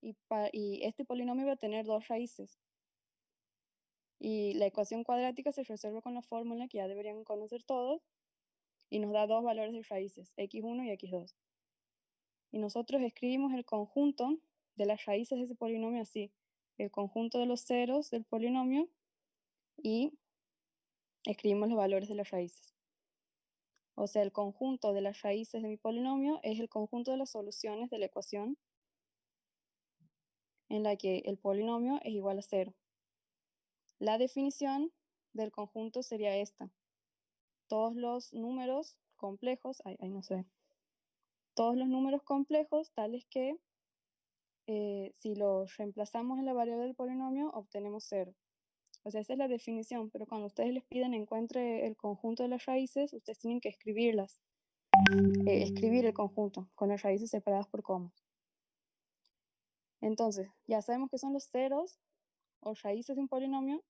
y este polinomio va a tener dos raíces. Y la ecuación cuadrática se resuelve con la fórmula que ya deberían conocer todos, y nos da dos valores de raíces, x1 y x2. Y nosotros escribimos el conjunto de las raíces de ese polinomio así, el conjunto de los ceros del polinomio, y escribimos los valores de las raíces. O sea, el conjunto de las raíces de mi polinomio es el conjunto de las soluciones de la ecuación en la que el polinomio es igual a 0. La definición del conjunto sería esta. Todos los números complejos, no sé, todos los números complejos tales que si los reemplazamos en la variable del polinomio obtenemos 0. O sea, esa es la definición, pero cuando ustedes les piden encuentre el conjunto de las raíces, ustedes tienen que escribirlas. Escribir el conjunto con las raíces separadas por comas. Entonces, ya sabemos que son los ceros o raíces de un polinomio,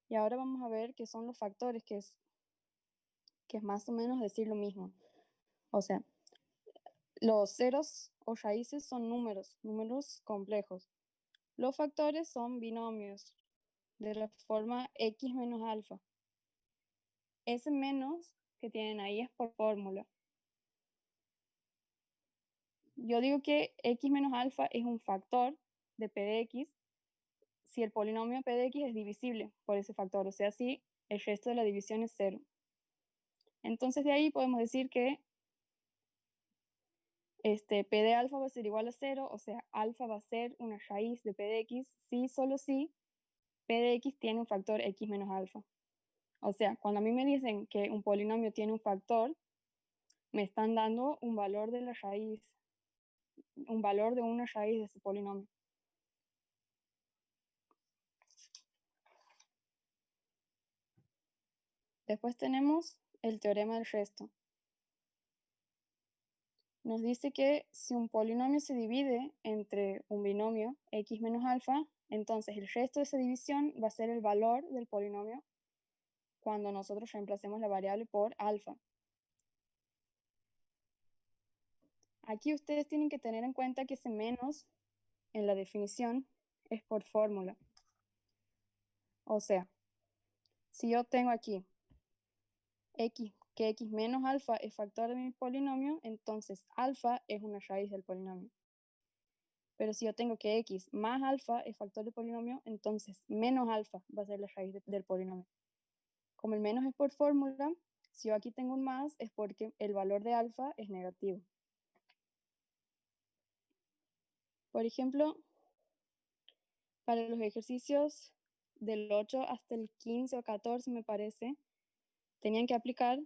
y ahora vamos a ver qué son los factores, que es más o menos decir lo mismo. O sea, los ceros o raíces son números complejos. Los factores son binomios de la forma x menos alfa. Ese menos que tienen ahí es por fórmula. Yo digo que x menos alfa es un factor de p de x si el polinomio p de x es divisible por ese factor, o sea, si el resto de la división es 0. Entonces de ahí podemos decir que p de alfa va a ser igual a 0, o sea, alfa va a ser una raíz de p de x si, solo si, p de x tiene un factor x menos alfa. O sea, cuando a mí me dicen que un polinomio tiene un factor, me están dando un valor de la raíz, un valor de una raíz de ese polinomio. Después tenemos el teorema del resto. Nos dice que si un polinomio se divide entre un binomio x menos alfa, entonces el resto de esa división va a ser el valor del polinomio cuando nosotros reemplacemos la variable por alfa. Aquí ustedes tienen que tener en cuenta que ese menos en la definición es por fórmula. O sea, si yo tengo aquí que x menos alfa es factor de mi polinomio, entonces alfa es una raíz del polinomio. Pero si yo tengo que x más alfa es factor del polinomio, entonces menos alfa va a ser la raíz del polinomio. Como el menos es por fórmula, si yo aquí tengo un más es porque el valor de alfa es negativo. Por ejemplo, para los ejercicios del 8 hasta el 15 o 14, me parece, tenían que aplicar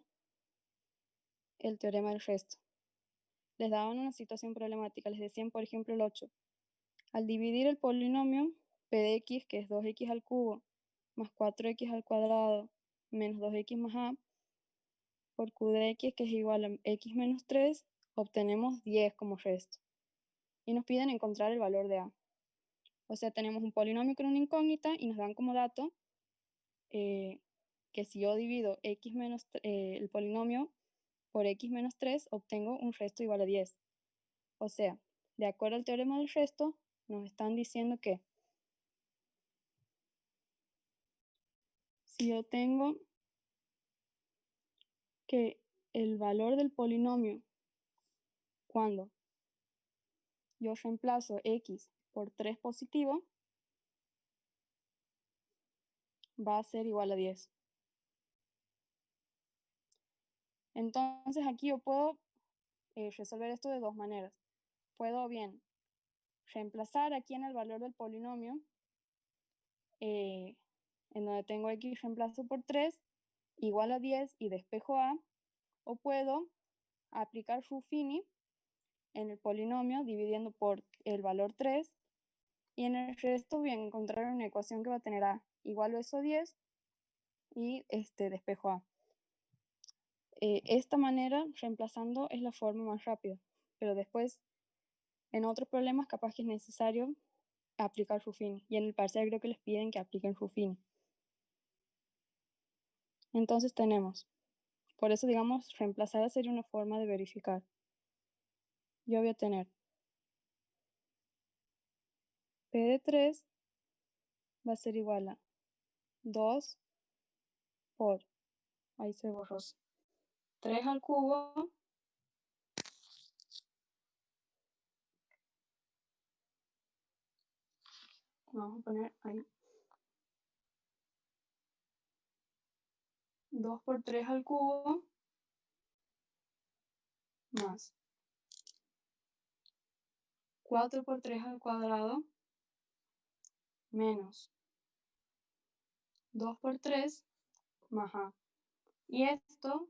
el teorema del resto. Les daban una situación problemática, les decían, por ejemplo, el 8. Al dividir el polinomio p de x, que es 2x al cubo, más 4x al cuadrado, menos 2x más a, por q de x, que es igual a x menos 3, obtenemos 10 como resto. Y nos piden encontrar el valor de a. O sea, tenemos un polinomio con una incógnita y nos dan como dato que si yo divido el polinomio por x menos 3, obtengo un resto igual a 10. O sea, de acuerdo al teorema del resto, nos están diciendo que si yo tengo que el valor del polinomio cuando yo reemplazo x por 3 positivo va a ser igual a 10. Entonces aquí yo puedo resolver esto de dos maneras. Puedo bien reemplazar aquí en el valor del polinomio, en donde tengo x reemplazo por 3, igual a 10 y despejo a, o puedo aplicar Ruffini en el polinomio dividiendo por el valor 3, y en el resto voy a encontrar una ecuación que va a tener a igual o eso a 10 y despejo a. Esta manera, reemplazando, es la forma más rápida, pero después en otros problemas capaz que es necesario aplicar Ruffini, y en el parcial creo que les piden que apliquen Ruffini. Entonces tenemos, por eso digamos, reemplazar sería una forma de verificar. Yo voy a tener P de 3 va a ser igual a 2 por, ahí se borró, 3 al cubo vamos a poner ahí 2 por 3 al cubo más 4 por 3 al cuadrado menos 2 por 3 más a. Y esto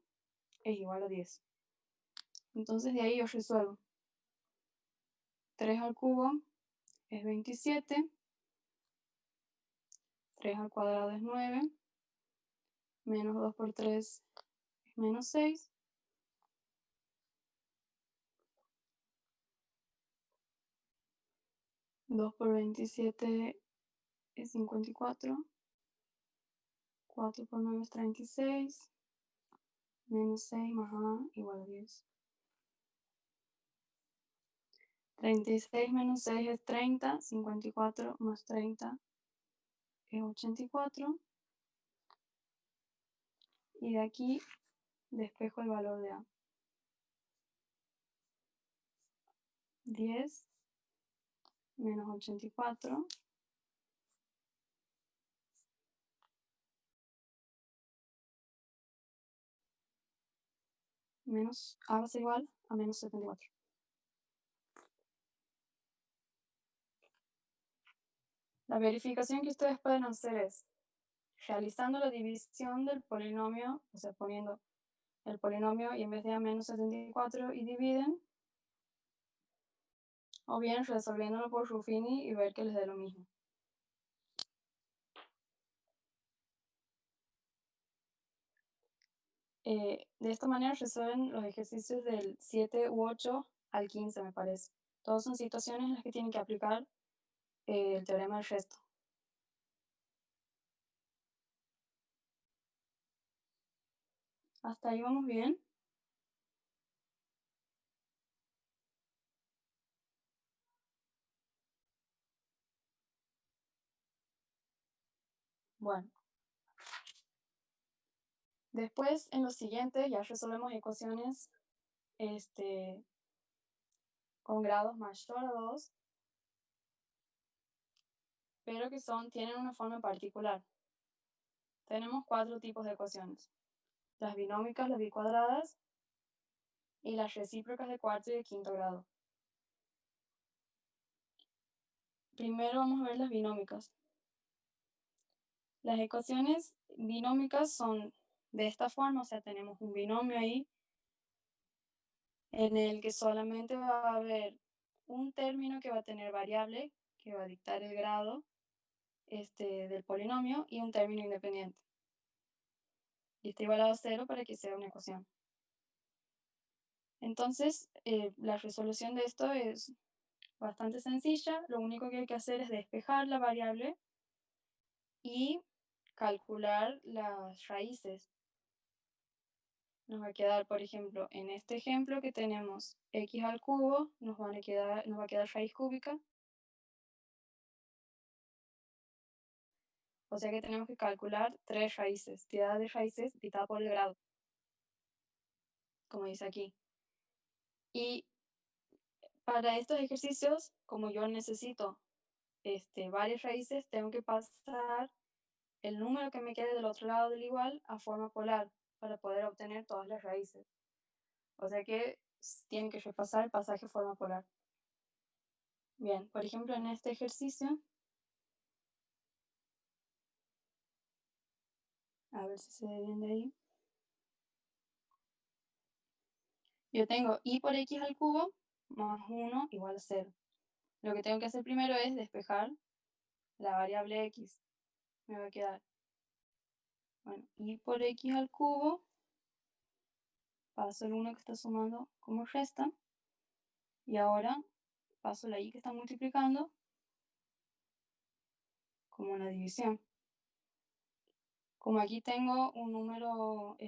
es igual a 10. Entonces de ahí yo resuelvo. 3 al cubo es 27. 3 al cuadrado es 9. Menos 2 por 3 es menos 6. Dos por 27 es 54. 4 por 9 es 36. Menos 6 más a igual a 10. 36 menos 6 es 30. 54 más 30 es 84. Y de aquí despejo el valor de a. 10 menos 84 menos a va a ser igual a menos 74. La verificación que ustedes pueden hacer es realizando la división del polinomio, o sea, poniendo el polinomio y en vez de a menos 74 y dividen, o bien resolviéndolo por Ruffini y ver que les dé lo mismo. De esta manera resuelven los ejercicios del 7 u 8 al 15, me parece. Todas son situaciones en las que tienen que aplicar el teorema del resto. Hasta ahí vamos bien. Bueno. Después, en los siguientes, ya resolvemos ecuaciones con grados mayor a 2, pero que tienen una forma particular. Tenemos 4 tipos de ecuaciones. Las binómicas, las bicuadradas, y las recíprocas de cuarto y de quinto grado. Primero vamos a ver las binómicas. Las ecuaciones binómicas son de esta forma, o sea, tenemos un binomio ahí en el que solamente va a haber un término que va a tener variable, que va a dictar el grado del polinomio, y un término independiente. Y está igualado a 0 para que sea una ecuación. Entonces, la resolución de esto es bastante sencilla. Lo único que hay que hacer es despejar la variable y calcular las raíces. Nos va a quedar, por ejemplo, en este ejemplo que tenemos x al cubo, nos va a quedar raíz cúbica. O sea que tenemos que calcular 3 raíces, cantidad de raíces dividida por el grado, como dice aquí. Y para estos ejercicios, como yo necesito varias raíces, tengo que pasar el número que me quede del otro lado del igual a forma polar para poder obtener todas las raíces. O sea que tienen que repasar el pasaje a forma polar. Bien, por ejemplo, en este ejercicio, a ver si se ve bien de ahí. Yo tengo y por x al cubo más 1 igual a 0. Lo que tengo que hacer primero es despejar la variable x. Me va a quedar, bueno, y por x al cubo, paso el 1 que está sumando como resta, y ahora paso la y que está multiplicando como una división. Como aquí tengo un número,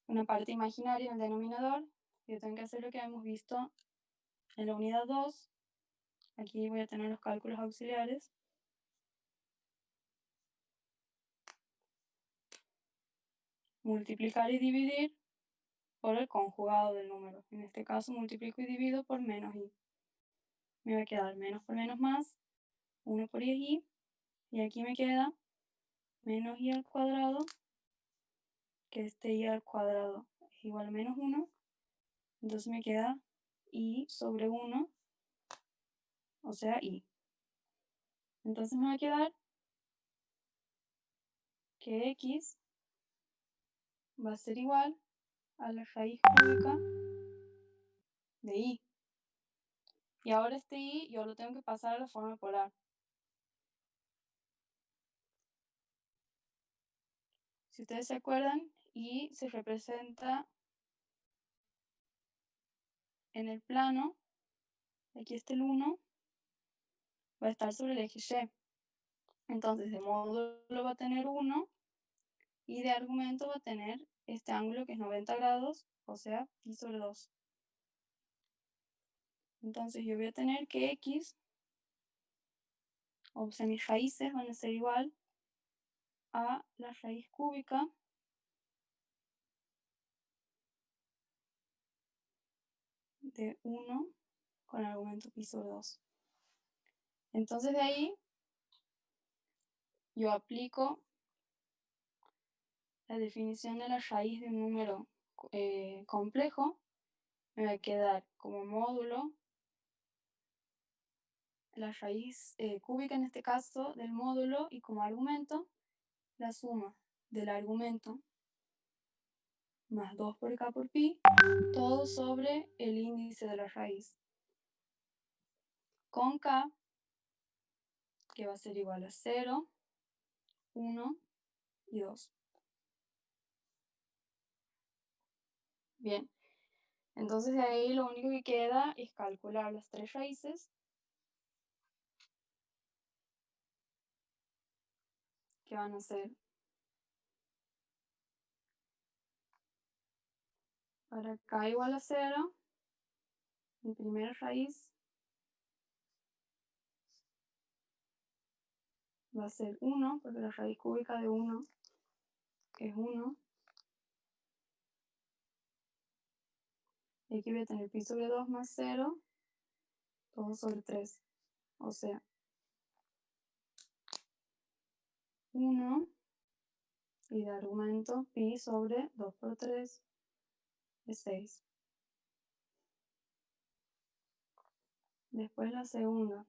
una parte imaginaria en el denominador, yo tengo que hacer lo que hemos visto en la unidad 2, Aquí voy a tener los cálculos auxiliares. Multiplicar y dividir por el conjugado del número. En este caso multiplico y divido por menos i. Me va a quedar menos por menos más, 1 por i, y aquí me queda menos i al cuadrado, que este i al cuadrado es igual a menos 1, entonces me queda i sobre 1, o sea i. Entonces me va a quedar que x va a ser igual a la raíz cúbica de i. Y ahora este i yo lo tengo que pasar a la forma polar. Si ustedes se acuerdan, i se representa en el plano, aquí está el 1, va a estar sobre el eje y. Entonces de módulo va a tener 1 y de argumento va a tener este ángulo que es 90 grados, o sea, pi sobre 2. Entonces yo voy a tener que x, o sea, mis raíces van a ser igual a la raíz cúbica de 1 con argumento pi sobre 2. Entonces de ahí yo aplico la definición de la raíz de un número complejo. Me va a quedar como módulo la raíz cúbica en este caso del módulo y como argumento la suma del argumento más 2 por k por pi, todo sobre el índice de la raíz, con k, que va a ser igual a 0, 1 y 2. Bien, entonces de ahí lo único que queda es calcular las tres raíces, que van a ser, para k igual a 0, mi primera raíz va a ser 1, porque la raíz cúbica de 1 es 1. Y aquí voy a tener pi sobre 2 más 0, todo sobre 3. O sea, 1 y de argumento pi sobre 2 por 3 es 6. Después la segunda.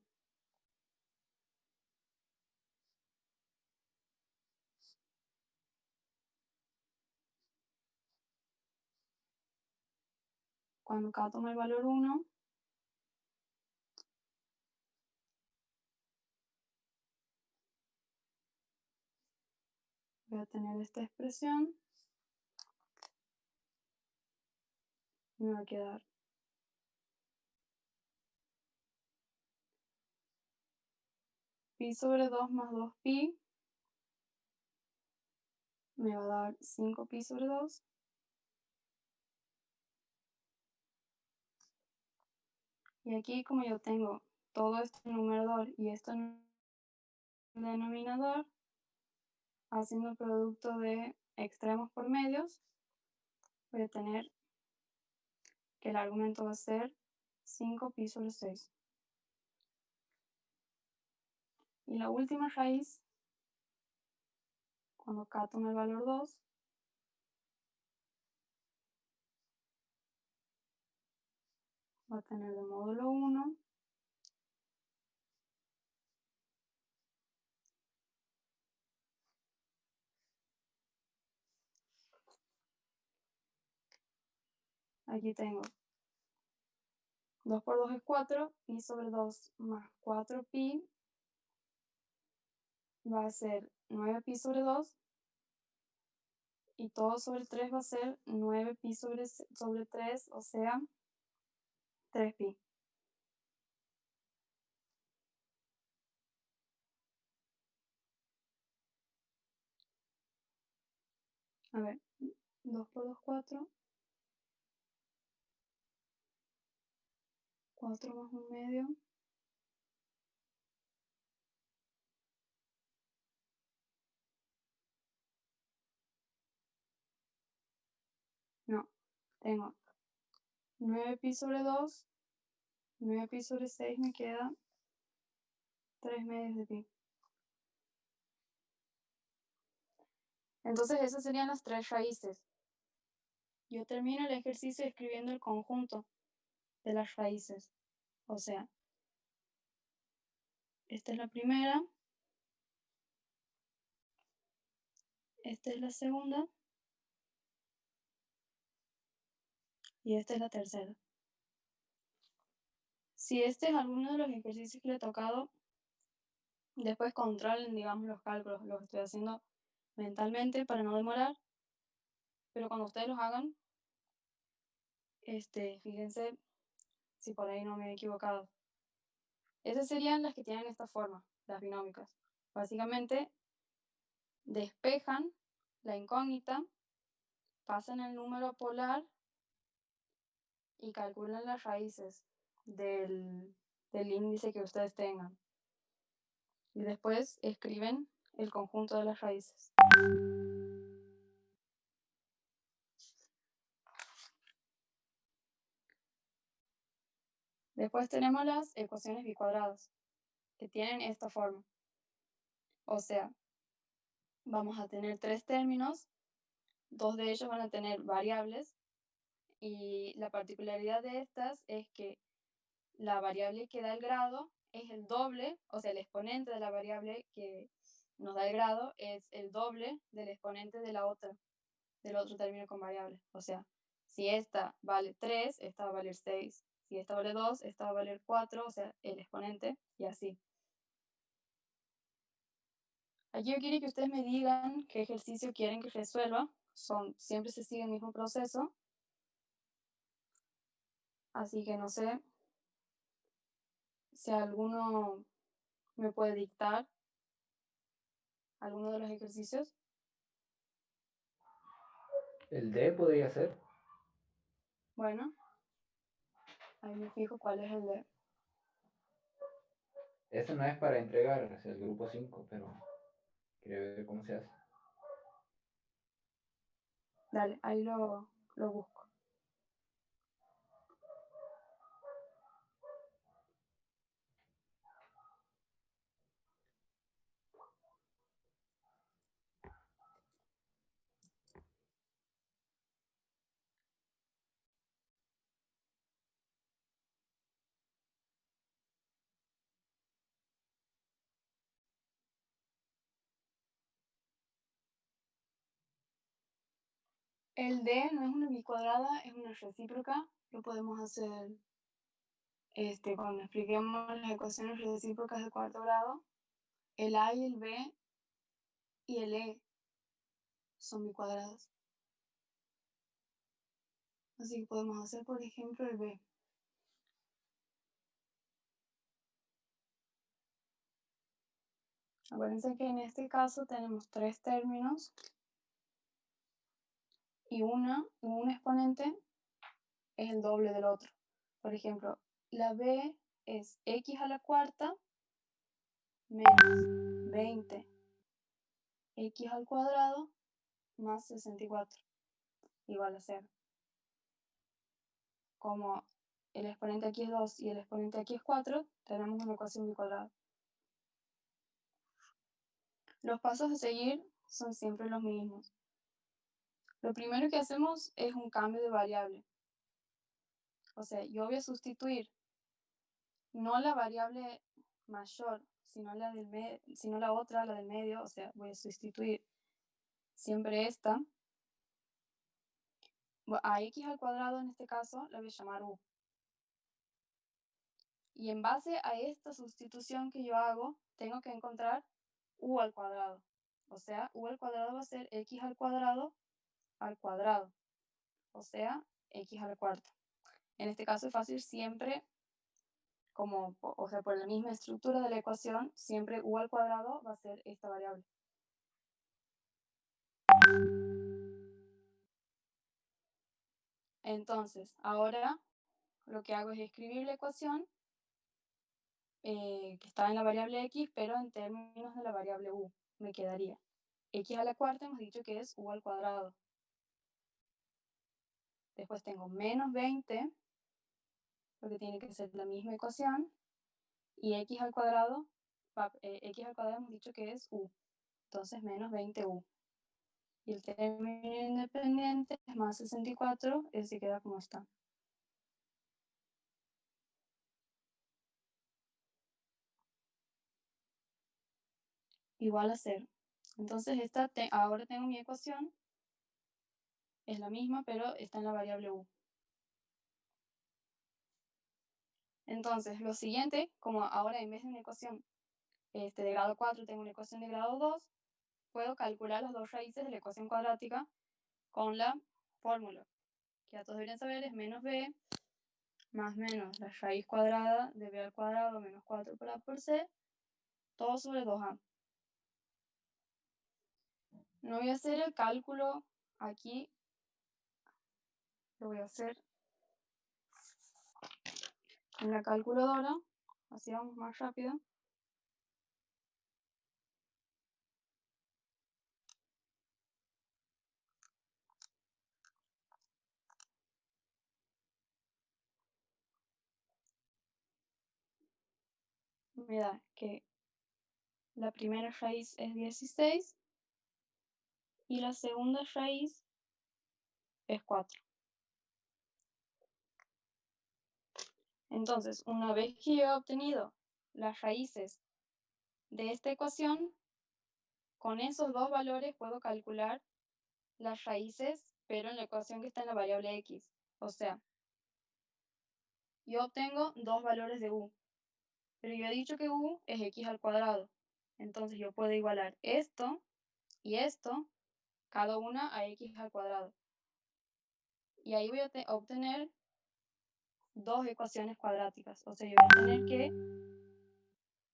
Cuando k toma el valor 1, voy a tener esta expresión y me va a quedar pi sobre 2 más 2pi me va a dar 5pi sobre 2. Y aquí como yo tengo todo esto en numerador y esto en denominador, haciendo el producto de extremos por medios, voy a tener que el argumento va a ser 5pi sobre 6. Y la última raíz, cuando k toma el valor 2, va a tener de módulo 1 aquí tengo 2 por 2 es 4, pi sobre 2 más 4pi va a ser 9pi sobre 2 y todo sobre 3 va a ser 9pi sobre 3, o sea, 3pi. A ver, 2 por 2, 4, 4 más 1 medio, tengo 9pi sobre 2, 9pi sobre 6 me queda 3 medios de pi. Entonces esas serían las tres raíces. Yo termino el ejercicio escribiendo el conjunto de las raíces. O sea, esta es la primera, esta es la segunda y esta es la tercera. Si este es alguno de los ejercicios que le he tocado, después controlen, digamos, los cálculos. Los estoy haciendo mentalmente para no demorar, pero cuando ustedes los hagan, fíjense si por ahí no me he equivocado. Esas serían las que tienen esta forma, las binómicas. Básicamente, despejan la incógnita, pasan el número polar y calculan las raíces del índice que ustedes tengan. Y después escriben el conjunto de las raíces. Después tenemos las ecuaciones bicuadradas, que tienen esta forma. O sea, vamos a tener tres términos, dos de ellos van a tener variables, y la particularidad de estas es que la variable que da el grado es el doble, o sea, el exponente de la variable que nos da el grado es el doble del exponente de la otra, del otro término con variable. O sea, si esta vale 3, esta va a valer 6. Si esta vale 2, esta va a valer 4, o sea, el exponente, y así. Aquí yo quiero que ustedes me digan qué ejercicio quieren que resuelva. Siempre se sigue el mismo proceso. Así que no sé si alguno me puede dictar alguno de los ejercicios. El D podría ser. Bueno, ahí me fijo cuál es el de. Ese no es para entregar, es el grupo 5, pero quiero ver cómo se hace. Dale, ahí lo busco. El D no es una bicuadrada, es una recíproca. Lo podemos hacer cuando expliquemos las ecuaciones recíprocas de cuarto grado. El A y el B y el E son bicuadradas. Así que podemos hacer, por ejemplo, el B. Acuérdense que en este caso tenemos tres términos y un exponente es el doble del otro. Por ejemplo, la B es x a la cuarta menos 20 x al cuadrado más 64 igual a 0. Como el exponente aquí es 2 y el exponente aquí es 4, tenemos una ecuación bicuadrada. Los pasos a seguir son siempre los mismos. Lo primero que hacemos es un cambio de variable. O sea, yo voy a sustituir no la variable mayor, sino la otra, la del medio. O sea, voy a sustituir siempre esta. A x al cuadrado en este caso la voy a llamar u. Y en base a esta sustitución que yo hago, tengo que encontrar u al cuadrado. O sea, u al cuadrado va a ser x al cuadrado, o sea, x a la cuarta. En este caso es fácil, siempre, por la misma estructura de la ecuación, siempre u al cuadrado va a ser esta variable. Entonces, ahora lo que hago es escribir la ecuación que está en la variable x, pero en términos de la variable u. Me quedaría x a la cuarta, hemos dicho que es u al cuadrado. Después tengo menos 20, porque tiene que ser la misma ecuación, y x al cuadrado, x al cuadrado hemos dicho que es u, entonces menos 20u. Y el término independiente es más 64, ese queda como está. Igual a 0. Entonces ahora tengo mi ecuación, es la misma, pero está en la variable u. Entonces, lo siguiente, como ahora en vez de una ecuación de grado 4 tengo una ecuación de grado 2, puedo calcular las dos raíces de la ecuación cuadrática con la fórmula, que ya todos deberían saber, es menos b más menos la raíz cuadrada de b al cuadrado menos 4 por a por c, todo sobre 2a. No voy a hacer el cálculo aquí, lo voy a hacer en la calculadora, así vamos más rápido. Me da que la primera raíz es 16 y la segunda raíz es 4. Entonces, una vez que yo he obtenido las raíces de esta ecuación, con esos dos valores puedo calcular las raíces, pero en la ecuación que está en la variable x. O sea, yo obtengo dos valores de u, pero yo he dicho que u es x al cuadrado. Entonces yo puedo igualar esto y esto, cada una a x al cuadrado. Y ahí voy a obtener dos ecuaciones cuadráticas. O sea, yo voy a tener que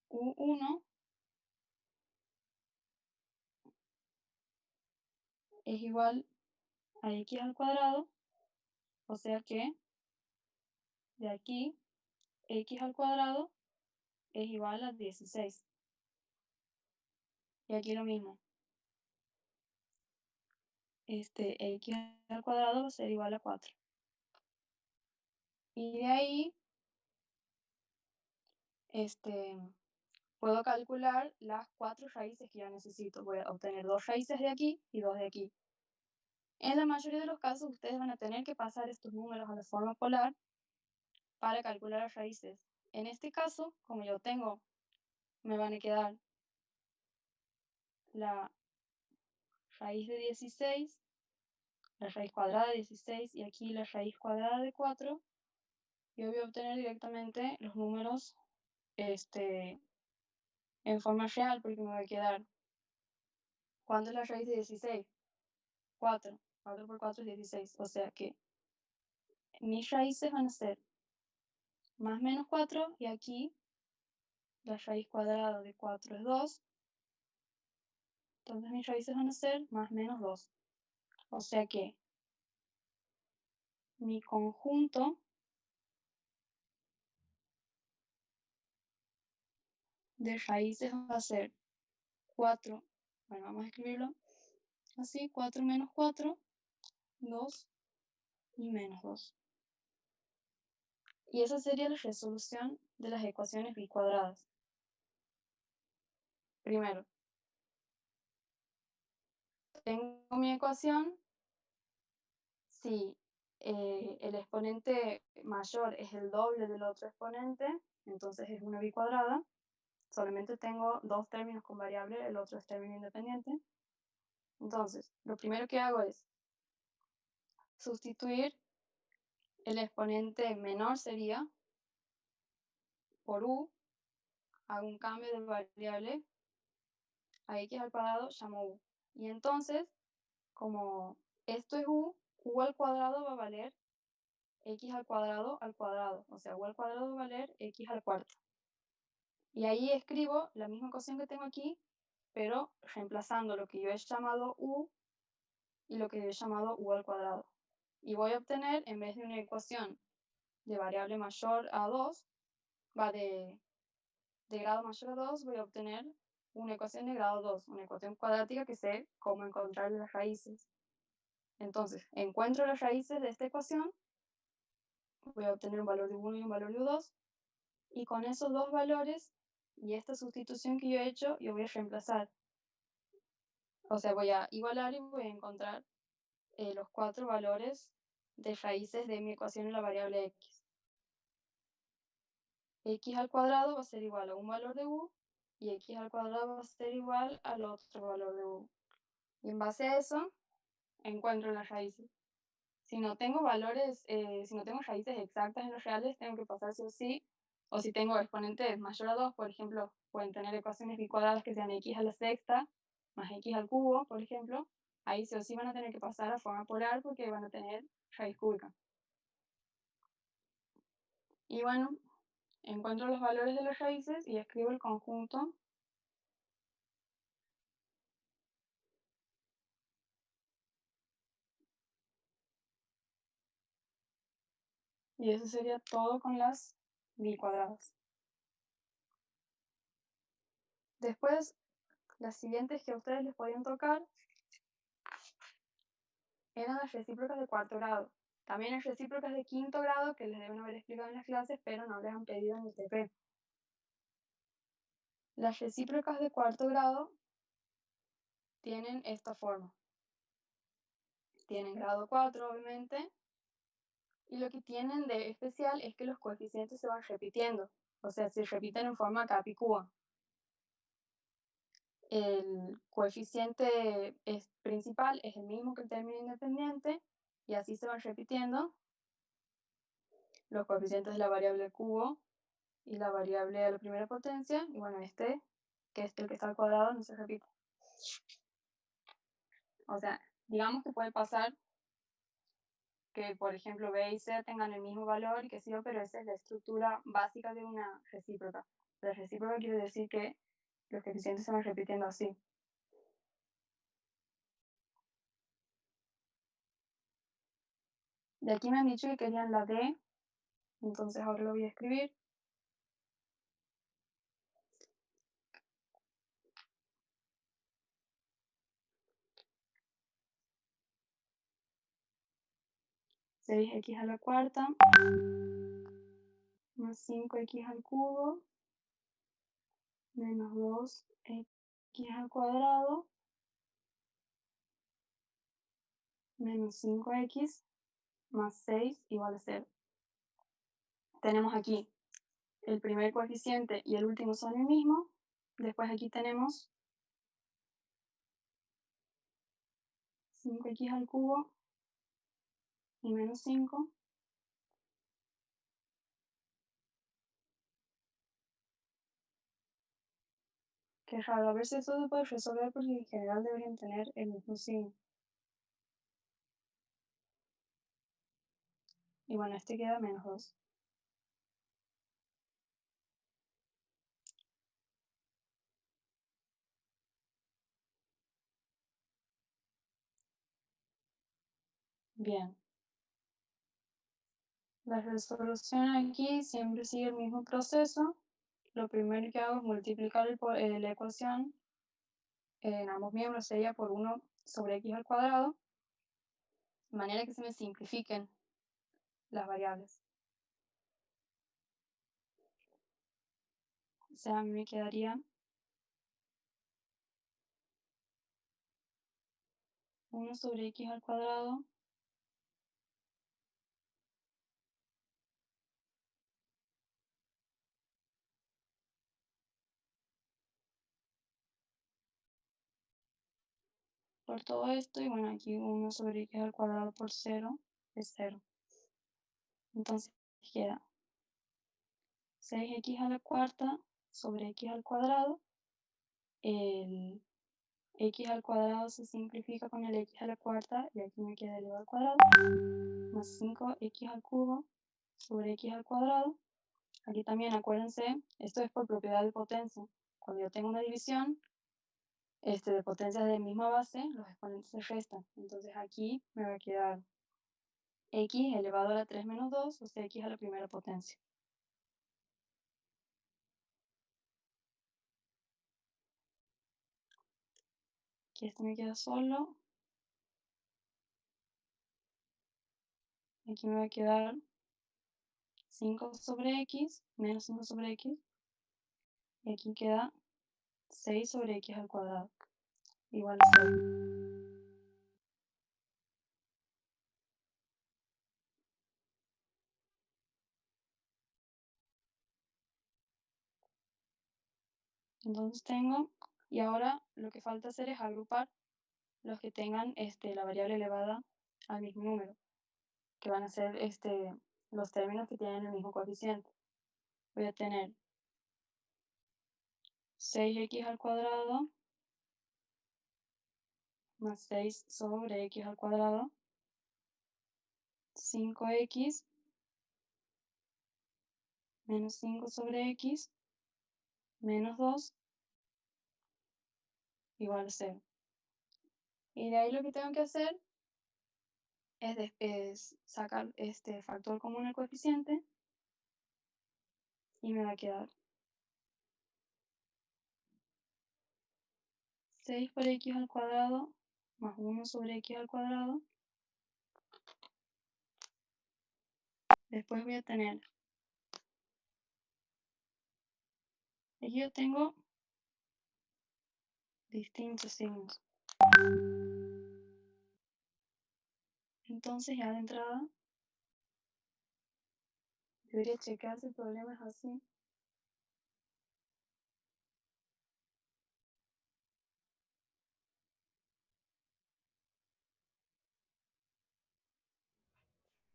u1 es igual a x al cuadrado, o sea que de aquí x al cuadrado es igual a 16. Y aquí lo mismo. X al cuadrado va a ser igual a 4. Y de ahí puedo calcular las 4 raíces que yo necesito. Voy a obtener 2 raíces de aquí y 2 de aquí. En la mayoría de los casos ustedes van a tener que pasar estos números a la forma polar para calcular las raíces. En este caso, como yo tengo, me van a quedar la raíz de 16, la raíz cuadrada de 16 y aquí la raíz cuadrada de 4. Yo voy a obtener directamente los números en forma real, porque me va a quedar, ¿cuánto es la raíz de 16? 4. 4 por 4 es 16. O sea que mis raíces van a ser más menos 4 y aquí la raíz cuadrada de 4 es 2. Entonces mis raíces van a ser más menos 2. O sea que mi conjunto de raíces va a ser 4. Bueno, vamos a escribirlo así: 4 menos 4, 2 y menos 2. Y esa sería la resolución de las ecuaciones bicuadradas. Primero, tengo mi ecuación. Si el exponente mayor es el doble del otro exponente, entonces es una bicuadrada. Solamente tengo dos términos con variable, el otro es término independiente. Entonces, lo primero que hago es sustituir el exponente menor, sería por u, hago un cambio de variable a x al cuadrado, llamo u. Y entonces, como esto es u al cuadrado va a valer x al cuadrado, o sea, u al cuadrado va a valer x al cuarto. Y ahí escribo la misma ecuación que tengo aquí, pero reemplazando lo que yo he llamado u y lo que yo he llamado u al cuadrado. Y voy a obtener, en vez de una ecuación de variable mayor a 2, de grado mayor a 2, voy a obtener una ecuación de grado 2, una ecuación cuadrática que sé cómo encontrar las raíces. Entonces, encuentro las raíces de esta ecuación, voy a obtener un valor de 1 y un valor de 2, y con esos dos valores y esta sustitución que yo he hecho, yo voy a reemplazar. O sea, voy a igualar y voy a encontrar los 4 valores de raíces de mi ecuación en la variable x. X al cuadrado va a ser igual a un valor de u, y x al cuadrado va a ser igual al otro valor de u. Y en base a eso, encuentro las raíces. Si no tengo valores, si no tengo raíces exactas en los reales, tengo que pasar sí o sí. O si tengo exponentes mayor a 2, por ejemplo, pueden tener ecuaciones bicuadradas que sean x a la sexta más x al cubo, por ejemplo. Ahí sí o sí van a tener que pasar a forma polar porque van a tener raíz cúbica. Y bueno, encuentro los valores de las raíces y escribo el conjunto. Y eso sería todo con las bicuadradas. Después, las siguientes que a ustedes les podían tocar eran las recíprocas de cuarto grado. También hay recíprocas de quinto grado que les deben haber explicado en las clases, pero no les han pedido en el TP. Las recíprocas de cuarto grado tienen esta forma. Tienen grado 4, obviamente, y lo que tienen de especial es que los coeficientes se van repitiendo, o sea, se repiten en forma capicúa. El coeficiente principal es el mismo que el término independiente, y así se van repitiendo los coeficientes de la variable cubo y la variable a la primera potencia, y bueno, este, que es el que está al cuadrado, no se repite. O sea, digamos que puede pasar que, por ejemplo, B y C tengan el mismo valor y que sí, pero esa es la estructura básica de una recíproca. La recíproca quiere decir que los coeficientes se van repitiendo así. De aquí me han dicho que querían la D, entonces ahora lo voy a escribir. Seis x a la cuarta más 5x al cubo menos 2x al cuadrado menos 5x más 6 igual a 0. Tenemos aquí el primer coeficiente y el último son el mismo. Después aquí tenemos 5x al cubo y menos 5. Qué raro, a ver si esto se puede resolver porque en general deberían tener el mismo signo. Y bueno, este queda menos 2. Bien. La resolución aquí siempre sigue el mismo proceso. Lo primero que hago es multiplicar la ecuación en ambos miembros, sería por 1 sobre x al cuadrado, de manera que se me simplifiquen las variables. O sea, a mí me quedaría 1 sobre x al cuadrado por todo esto, y bueno, aquí 1 sobre x al cuadrado por 0 es 0. Entonces queda 6x a la cuarta sobre x al cuadrado. El x al cuadrado se simplifica con el x a la cuarta y aquí me queda elevado al cuadrado, más 5x al cubo sobre x al cuadrado. Aquí también acuérdense, esto es por propiedad de potencia. Cuando yo tengo una división de potencias de misma base, los exponentes se restan. Entonces aquí me va a quedar x elevado a la 3 menos 2, o sea, x a la primera potencia. Aquí esto me queda solo. Aquí me va a quedar 5 sobre x menos 5 sobre x. Y aquí queda 6 sobre x al cuadrado, igual a 0. Entonces tengo, y ahora lo que falta hacer es agrupar los que tengan la variable elevada al mismo número, que van a ser los términos que tienen el mismo coeficiente. Voy a tener 6x al cuadrado más 6 sobre x al cuadrado, 5x menos 5 sobre x menos 2 igual a 0. Y de ahí lo que tengo que hacer es sacar este factor común al coeficiente y me va a quedar 6 por x al cuadrado más 1 sobre x al cuadrado. Después voy a tener, aquí yo tengo distintos signos. Entonces ya de entrada debería checar si el problema es así.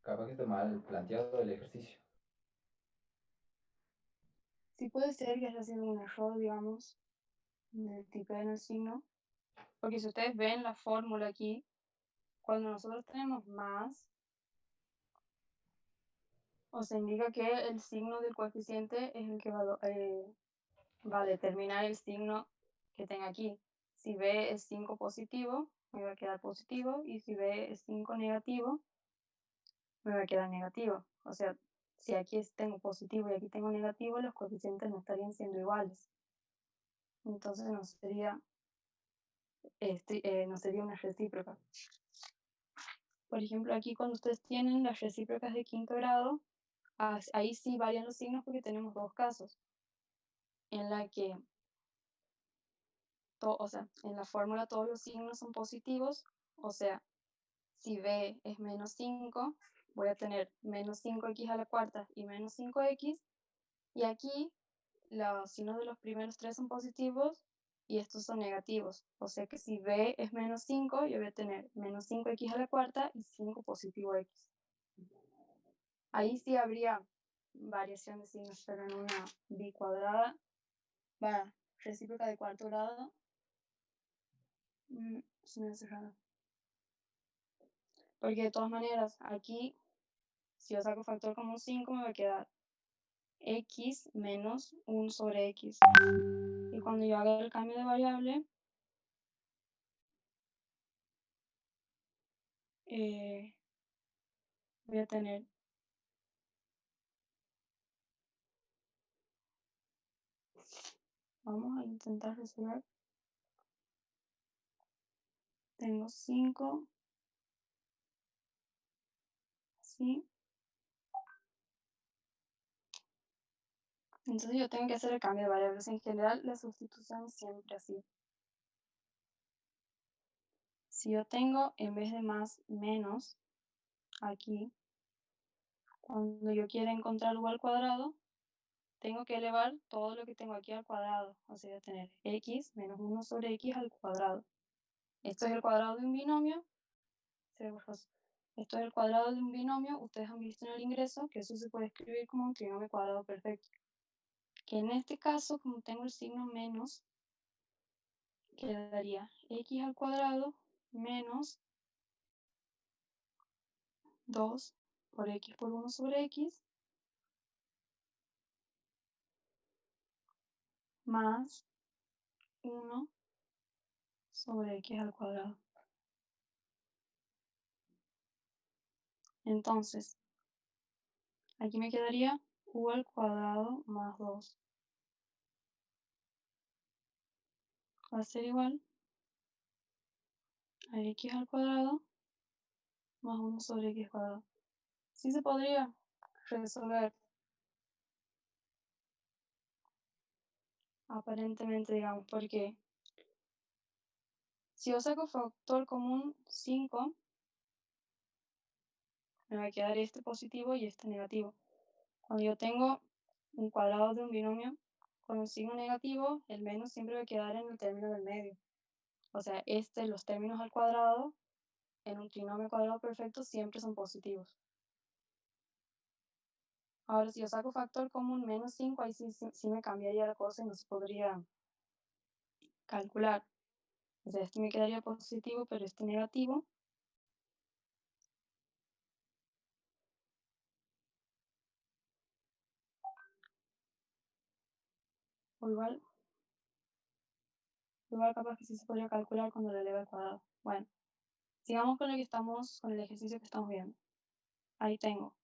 Capaz que está mal planteado el ejercicio. Sí puede ser que haya sido un error, digamos, del tipo en el signo. Porque si ustedes ven la fórmula aquí, cuando nosotros tenemos más, o sea, indica que el signo del coeficiente es el que va a determinar el signo que tenga aquí. Si B es 5 positivo, me va a quedar positivo, y si B es 5 negativo, me va a quedar negativo. O sea, si aquí tengo positivo y aquí tengo negativo, los coeficientes no estarían siendo iguales. Entonces no sería una recíproca. Por ejemplo, aquí cuando ustedes tienen las recíprocas de quinto grado, ahí sí varían los signos porque tenemos dos casos. En la que, o sea, en la fórmula todos los signos son positivos, o sea, si b es menos 5, voy a tener menos 5x a la cuarta y menos 5x, y aquí los signos de los primeros tres son positivos y estos son negativos, o sea que si b es menos 5, yo voy a tener menos 5x a la cuarta y 5 positivo x. Ahí sí habría variación de signos, pero en una bicuadrada, recíproca de cuarto grado, se me hace raro. Porque de todas maneras, aquí, si yo saco factor común 5, me va a quedar x menos 1 sobre x. Y cuando yo haga el cambio de variable, voy a tener vamos a intentar resolver. Tengo 5, así. Entonces yo tengo que hacer el cambio de variables. En general, la sustitución es siempre así. Si yo tengo, en vez de más, menos, aquí, cuando yo quiera encontrar u al cuadrado, tengo que elevar todo lo que tengo aquí al cuadrado. O sea, voy a tener x menos 1 sobre x al cuadrado. Esto es el cuadrado de un binomio. Esto es el cuadrado de un binomio. Ustedes han visto en el ingreso que eso se puede escribir como un trinomio cuadrado perfecto. Que en este caso, como tengo el signo menos, quedaría x al cuadrado menos 2 por x por 1 sobre x más 1 sobre x al cuadrado. Entonces, aquí me quedaría u al cuadrado más 2. Va a ser igual a x al cuadrado más 1 sobre x cuadrado. Sí se podría resolver, aparentemente, digamos, porque si yo saco factor común 5, me va a quedar este positivo y este negativo. Cuando yo tengo un cuadrado de un binomio con un signo negativo, el menos siempre va a quedar en el término del medio. O sea, los términos al cuadrado en un trinomio cuadrado perfecto siempre son positivos. Ahora, si yo saco factor común menos 5, ahí sí me cambiaría la cosa y no se podría calcular. O sea, este me quedaría positivo, pero este negativo. O igual capaz que sí se podría calcular cuando lo eleve al cuadrado. Bueno, sigamos con con el ejercicio que estamos viendo. Ahí tengo.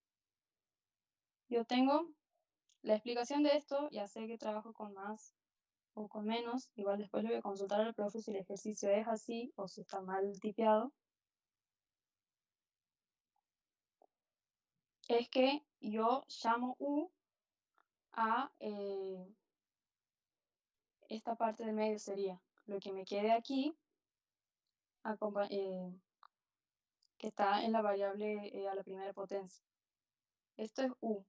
Yo tengo la explicación de esto, ya sé que trabajo con más o con menos. Igual después le voy a consultar al profe si el ejercicio es así o si está mal tipeado. Es que yo llamo U a esta parte del medio sería lo que me quede aquí, que está en la variable a la primera potencia. Esto es U.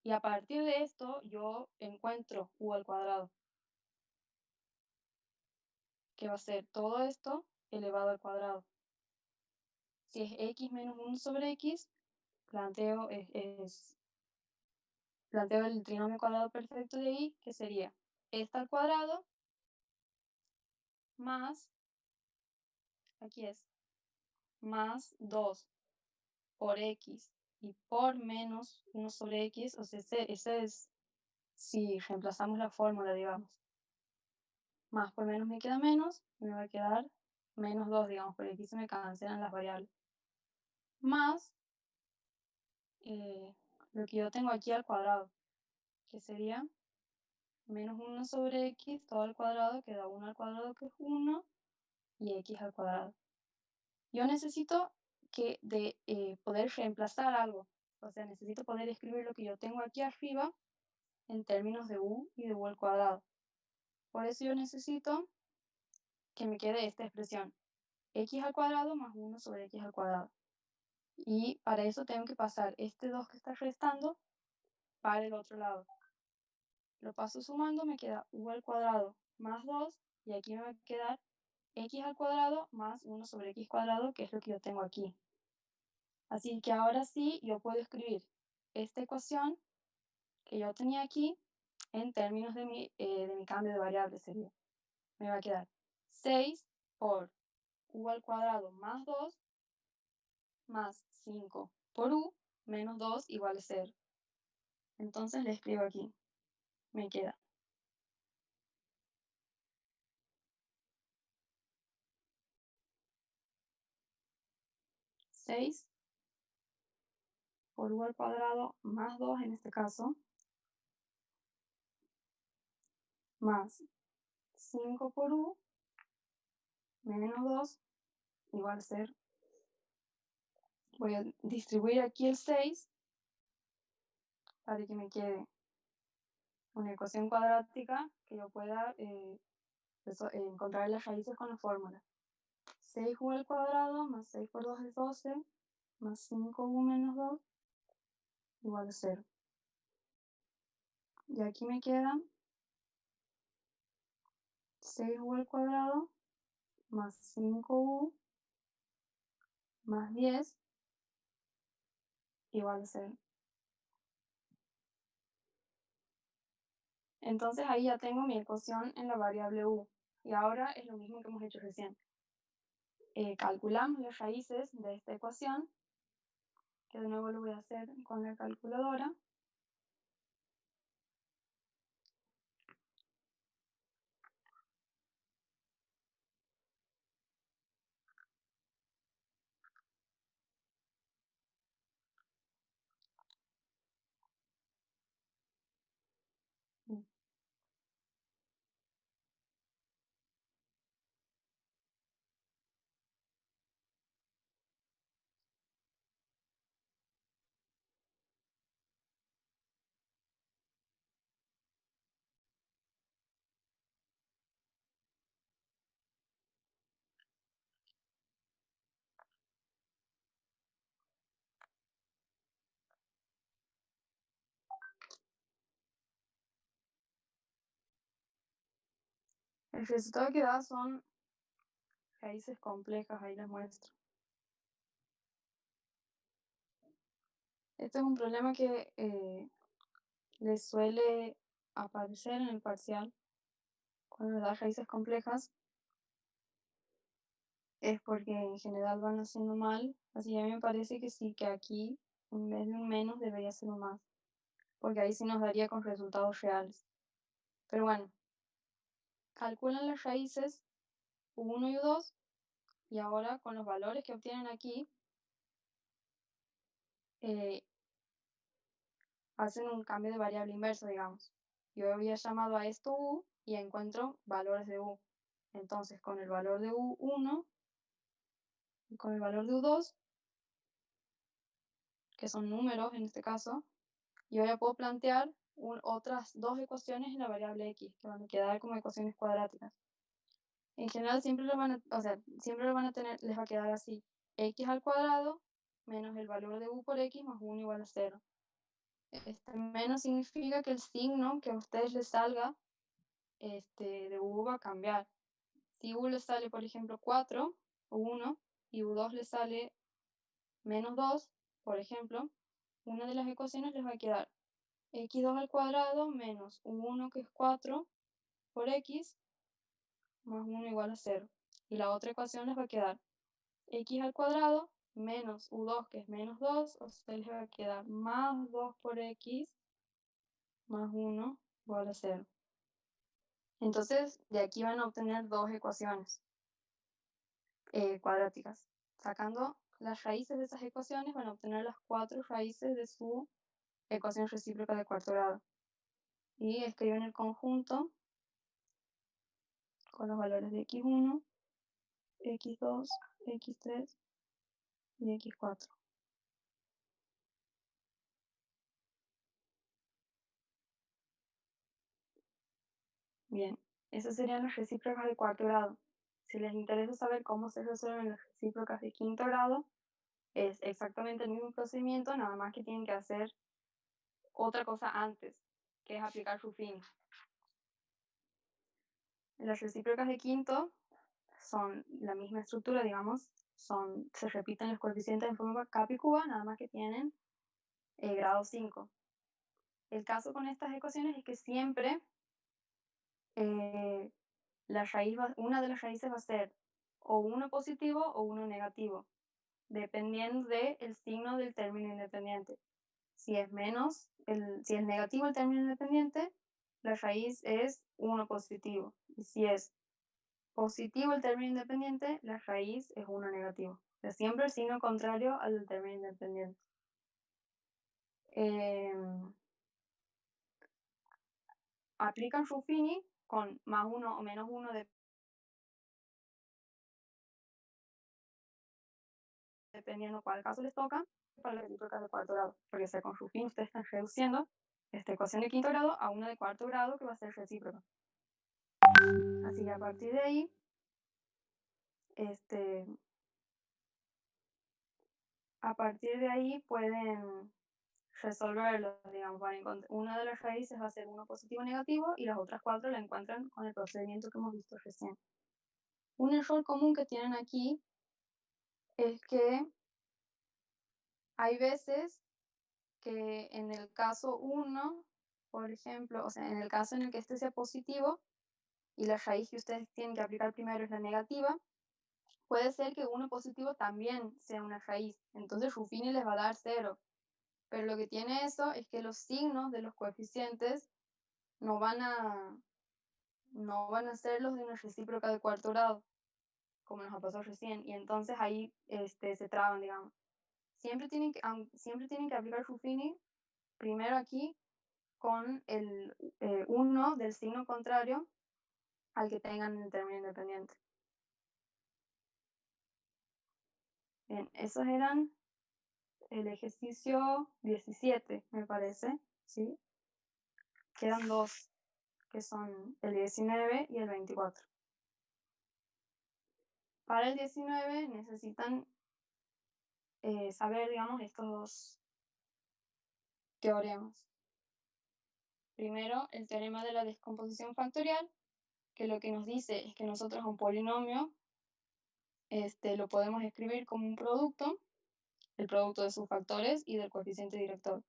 Y a partir de esto yo encuentro U al cuadrado, que va a ser todo esto elevado al cuadrado. Si es x menos 1 sobre x, planteo el trinomio cuadrado perfecto de y, que sería esta al cuadrado más, aquí es, más 2 por x y por menos 1 sobre x, o sea, ese es si reemplazamos la fórmula, digamos. Más por menos me queda menos, y me va a quedar menos 2, digamos, porque aquí se me cancelan las variables. Más lo que yo tengo aquí al cuadrado, que sería menos 1 sobre x, todo al cuadrado, queda 1 al cuadrado, que es 1, y x al cuadrado. Yo necesito poder reemplazar algo, o sea, necesito poder escribir lo que yo tengo aquí arriba en términos de u y de u al cuadrado. Por eso yo necesito que me quede esta expresión, x al cuadrado más 1 sobre x al cuadrado. Y para eso tengo que pasar este 2 que está restando para el otro lado. Lo paso sumando, me queda u al cuadrado más 2, y aquí me va a quedar x al cuadrado más 1 sobre x cuadrado, que es lo que yo tengo aquí. Así que ahora sí, yo puedo escribir esta ecuación que yo tenía aquí en términos de mi cambio de variable sería. Me va a quedar 6 por u al cuadrado más 2 más 5 por u menos 2 igual a 0. Entonces le escribo aquí. Me queda 6 por u al cuadrado más 2 en este caso, más 5 por u menos 2 igual a 0. Voy a distribuir aquí el 6 para que me quede una ecuación cuadrática que yo pueda encontrar las raíces con la fórmula. 6u al cuadrado más 6 por 2 es 12, más 5u menos 2 igual a 0. Y aquí me quedan 6u al cuadrado más 5u más 10 igual a 0. Entonces ahí ya tengo mi ecuación en la variable u. Y ahora es lo mismo que hemos hecho recién. Calculamos las raíces de esta ecuación, que de nuevo lo voy a hacer con la calculadora. El resultado que da son raíces complejas, ahí les muestro. Este es un problema que les suele aparecer en el parcial cuando les da raíces complejas. Es porque en general van haciendo mal, así que a mí me parece que sí, que aquí en vez de un menos debería ser un más, porque ahí sí nos daría con resultados reales. Pero bueno, calculan las raíces U1 y U2 y ahora con los valores que obtienen aquí hacen un cambio de variable inverso, digamos. Yo había llamado a esto U y encuentro valores de U. Entonces con el valor de U1 y con el valor de U2, que son números en este caso, yo ya puedo plantear otras dos ecuaciones en la variable x, que van a quedar como ecuaciones cuadráticas. En general siempre lo van a tener, les va a quedar así, x al cuadrado menos el valor de u por x más 1 igual a 0. Este menos significa que el signo que a ustedes les salga de u va a cambiar. Si u les sale, por ejemplo, 4 o 1 y u2 les sale menos 2, por ejemplo, una de las ecuaciones les va a quedar x2 al cuadrado menos u1 que es 4 por x más 1 igual a 0. Y la otra ecuación les va a quedar x al cuadrado menos u2 que es menos 2, o sea, les va a quedar más 2 por x más 1 igual a 0. Entonces, de aquí van a obtener dos ecuaciones cuadráticas. Sacando las raíces de esas ecuaciones, van a obtener las cuatro raíces de su ecuación recíproca de cuarto grado. Y escriben el conjunto con los valores de x1, x2, x3 y x4. Bien, esas serían las recíprocas de cuarto grado. Si les interesa saber cómo se resuelven las recíprocas de quinto grado, es exactamente el mismo procedimiento, nada más que tienen que hacer otra cosa antes, que es aplicar Ruffini. Las recíprocas de quinto son la misma estructura, digamos, se repiten los coeficientes en forma capa y cuba, nada más que tienen grado 5. El caso con estas ecuaciones es que siempre una de las raíces va a ser o uno positivo o uno negativo, dependiendo del signo del término independiente. Si es negativo el término independiente, la raíz es 1 positivo. Y si es positivo el término independiente, la raíz es 1 negativo. O sea, siempre el signo contrario al del término independiente. Aplican Ruffini con más 1 o menos 1 dependiendo cuál caso les toca, para las recíprocas de cuarto grado. Porque con Ruffini ustedes están reduciendo esta ecuación de quinto grado a una de cuarto grado que va a ser recíproca. Así que a partir de ahí, pueden resolverlo, digamos, una de las raíces va a ser 1 positivo o negativo y las otras 4 la encuentran con el procedimiento que hemos visto recién. Un error común que tienen aquí es que hay veces que en el caso 1, por ejemplo, o sea, en el caso en el que este sea positivo y la raíz que ustedes tienen que aplicar primero es la negativa, puede ser que 1 positivo también sea una raíz. Entonces Ruffini les va a dar 0. Pero lo que tiene eso es que los signos de los coeficientes no van a ser los de una recíproca de cuarto grado, como nos ha pasado recién. Y entonces ahí se traban, digamos. Siempre tienen que aplicar Ruffini primero aquí con el 1 del signo contrario al que tengan en el término independiente. Bien, esos eran el ejercicio 17, me parece, ¿sí? Quedan dos, que son el 19 y el 24. Para el 19 necesitan saber, digamos, estos dos teoremas. Primero, el teorema de la descomposición factorial que lo que nos dice es que nosotros a un polinomio lo podemos escribir como un producto, el producto de sus factores y del coeficiente director.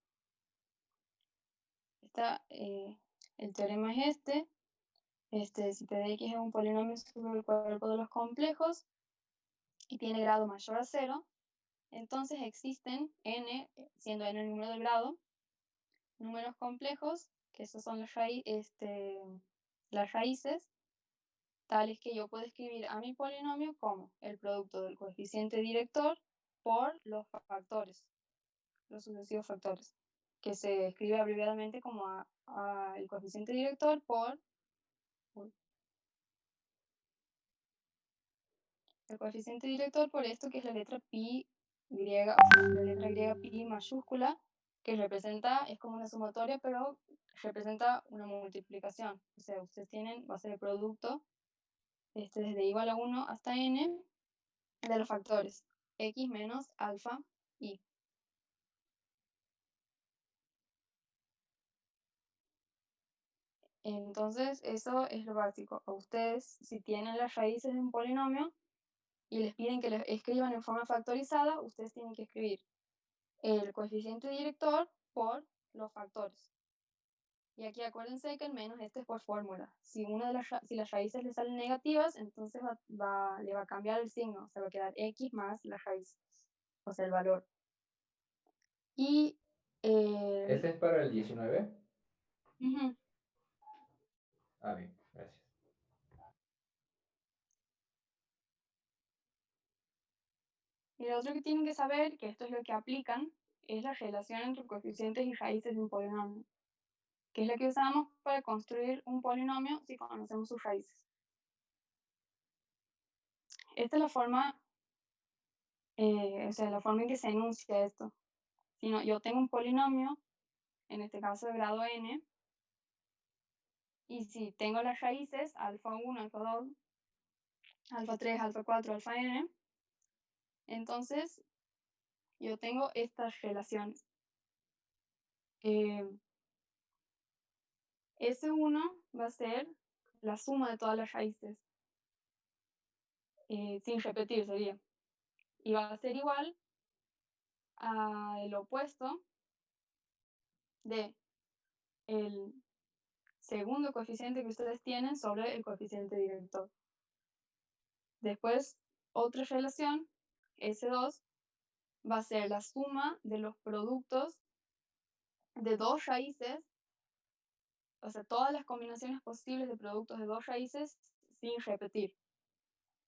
El teorema es si P de X es un polinomio sobre el cuerpo de los complejos y tiene grado mayor a 0, entonces existen n, siendo n el número del grado, números complejos, que esos son las raíces, tales que yo puedo escribir a mi polinomio como el producto del coeficiente director por los factores, los sucesivos factores, que se escribe abreviadamente como el coeficiente director por el coeficiente director por esto que es la letra pi griega, o sea, la letra griega pi mayúscula, que representa, es como una sumatoria, pero representa una multiplicación. O sea, ustedes tienen, va a ser el producto desde i igual a 1 hasta n de los factores x menos alfa y. Entonces, eso es lo básico. A ustedes, si tienen las raíces de un polinomio y les piden que les escriban en forma factorizada, ustedes tienen que escribir el coeficiente director por los factores. Y aquí acuérdense que el menos es por fórmula. Si las raíces le salen negativas, entonces le va a cambiar el signo. O sea, va a quedar x más la raíz, o sea, el valor. Y ¿Ese es para el 19? uh-huh. Bien, gracias. Y lo otro que tienen que saber, que esto es lo que aplican, es la relación entre coeficientes y raíces de un polinomio, que es la que usamos para construir un polinomio si conocemos sus raíces. Esta es la forma, la forma en que se enuncia esto. Si yo tengo un polinomio, en este caso de grado n, y si tengo las raíces, alfa 1, alfa 2, alfa 3, alfa 4, alfa n, entonces yo tengo estas relaciones. S1 va a ser la suma de todas las raíces, sin repetir sería. Y va a ser igual al opuesto de el segundo coeficiente que ustedes tienen sobre el coeficiente director. Después, otra relación, S2, va a ser la suma de los productos de dos raíces, o sea, todas las combinaciones posibles de productos de dos raíces sin repetir.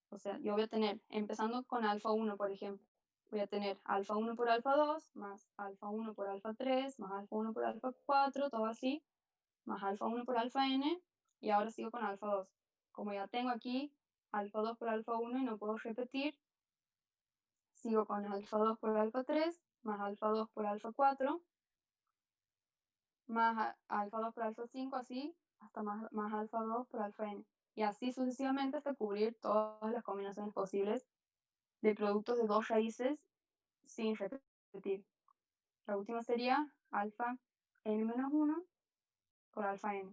O sea, yo voy a tener, empezando con alfa 1, por ejemplo, voy a tener alfa 1 por alfa 2, más alfa 1 por alfa 3, más alfa 1 por alfa 4, todo así, más alfa 1 por alfa n, y ahora sigo con alfa 2. Como ya tengo aquí alfa 2 por alfa 1 y no puedo repetir, sigo con alfa 2 por alfa 3, más alfa 2 por alfa 4, más alfa 2 por alfa 5, así, hasta más alfa 2 por alfa n. Y así sucesivamente hasta cubrir todas las combinaciones posibles de productos de dos raíces sin repetir. La última sería alfa n-1 por alfa n.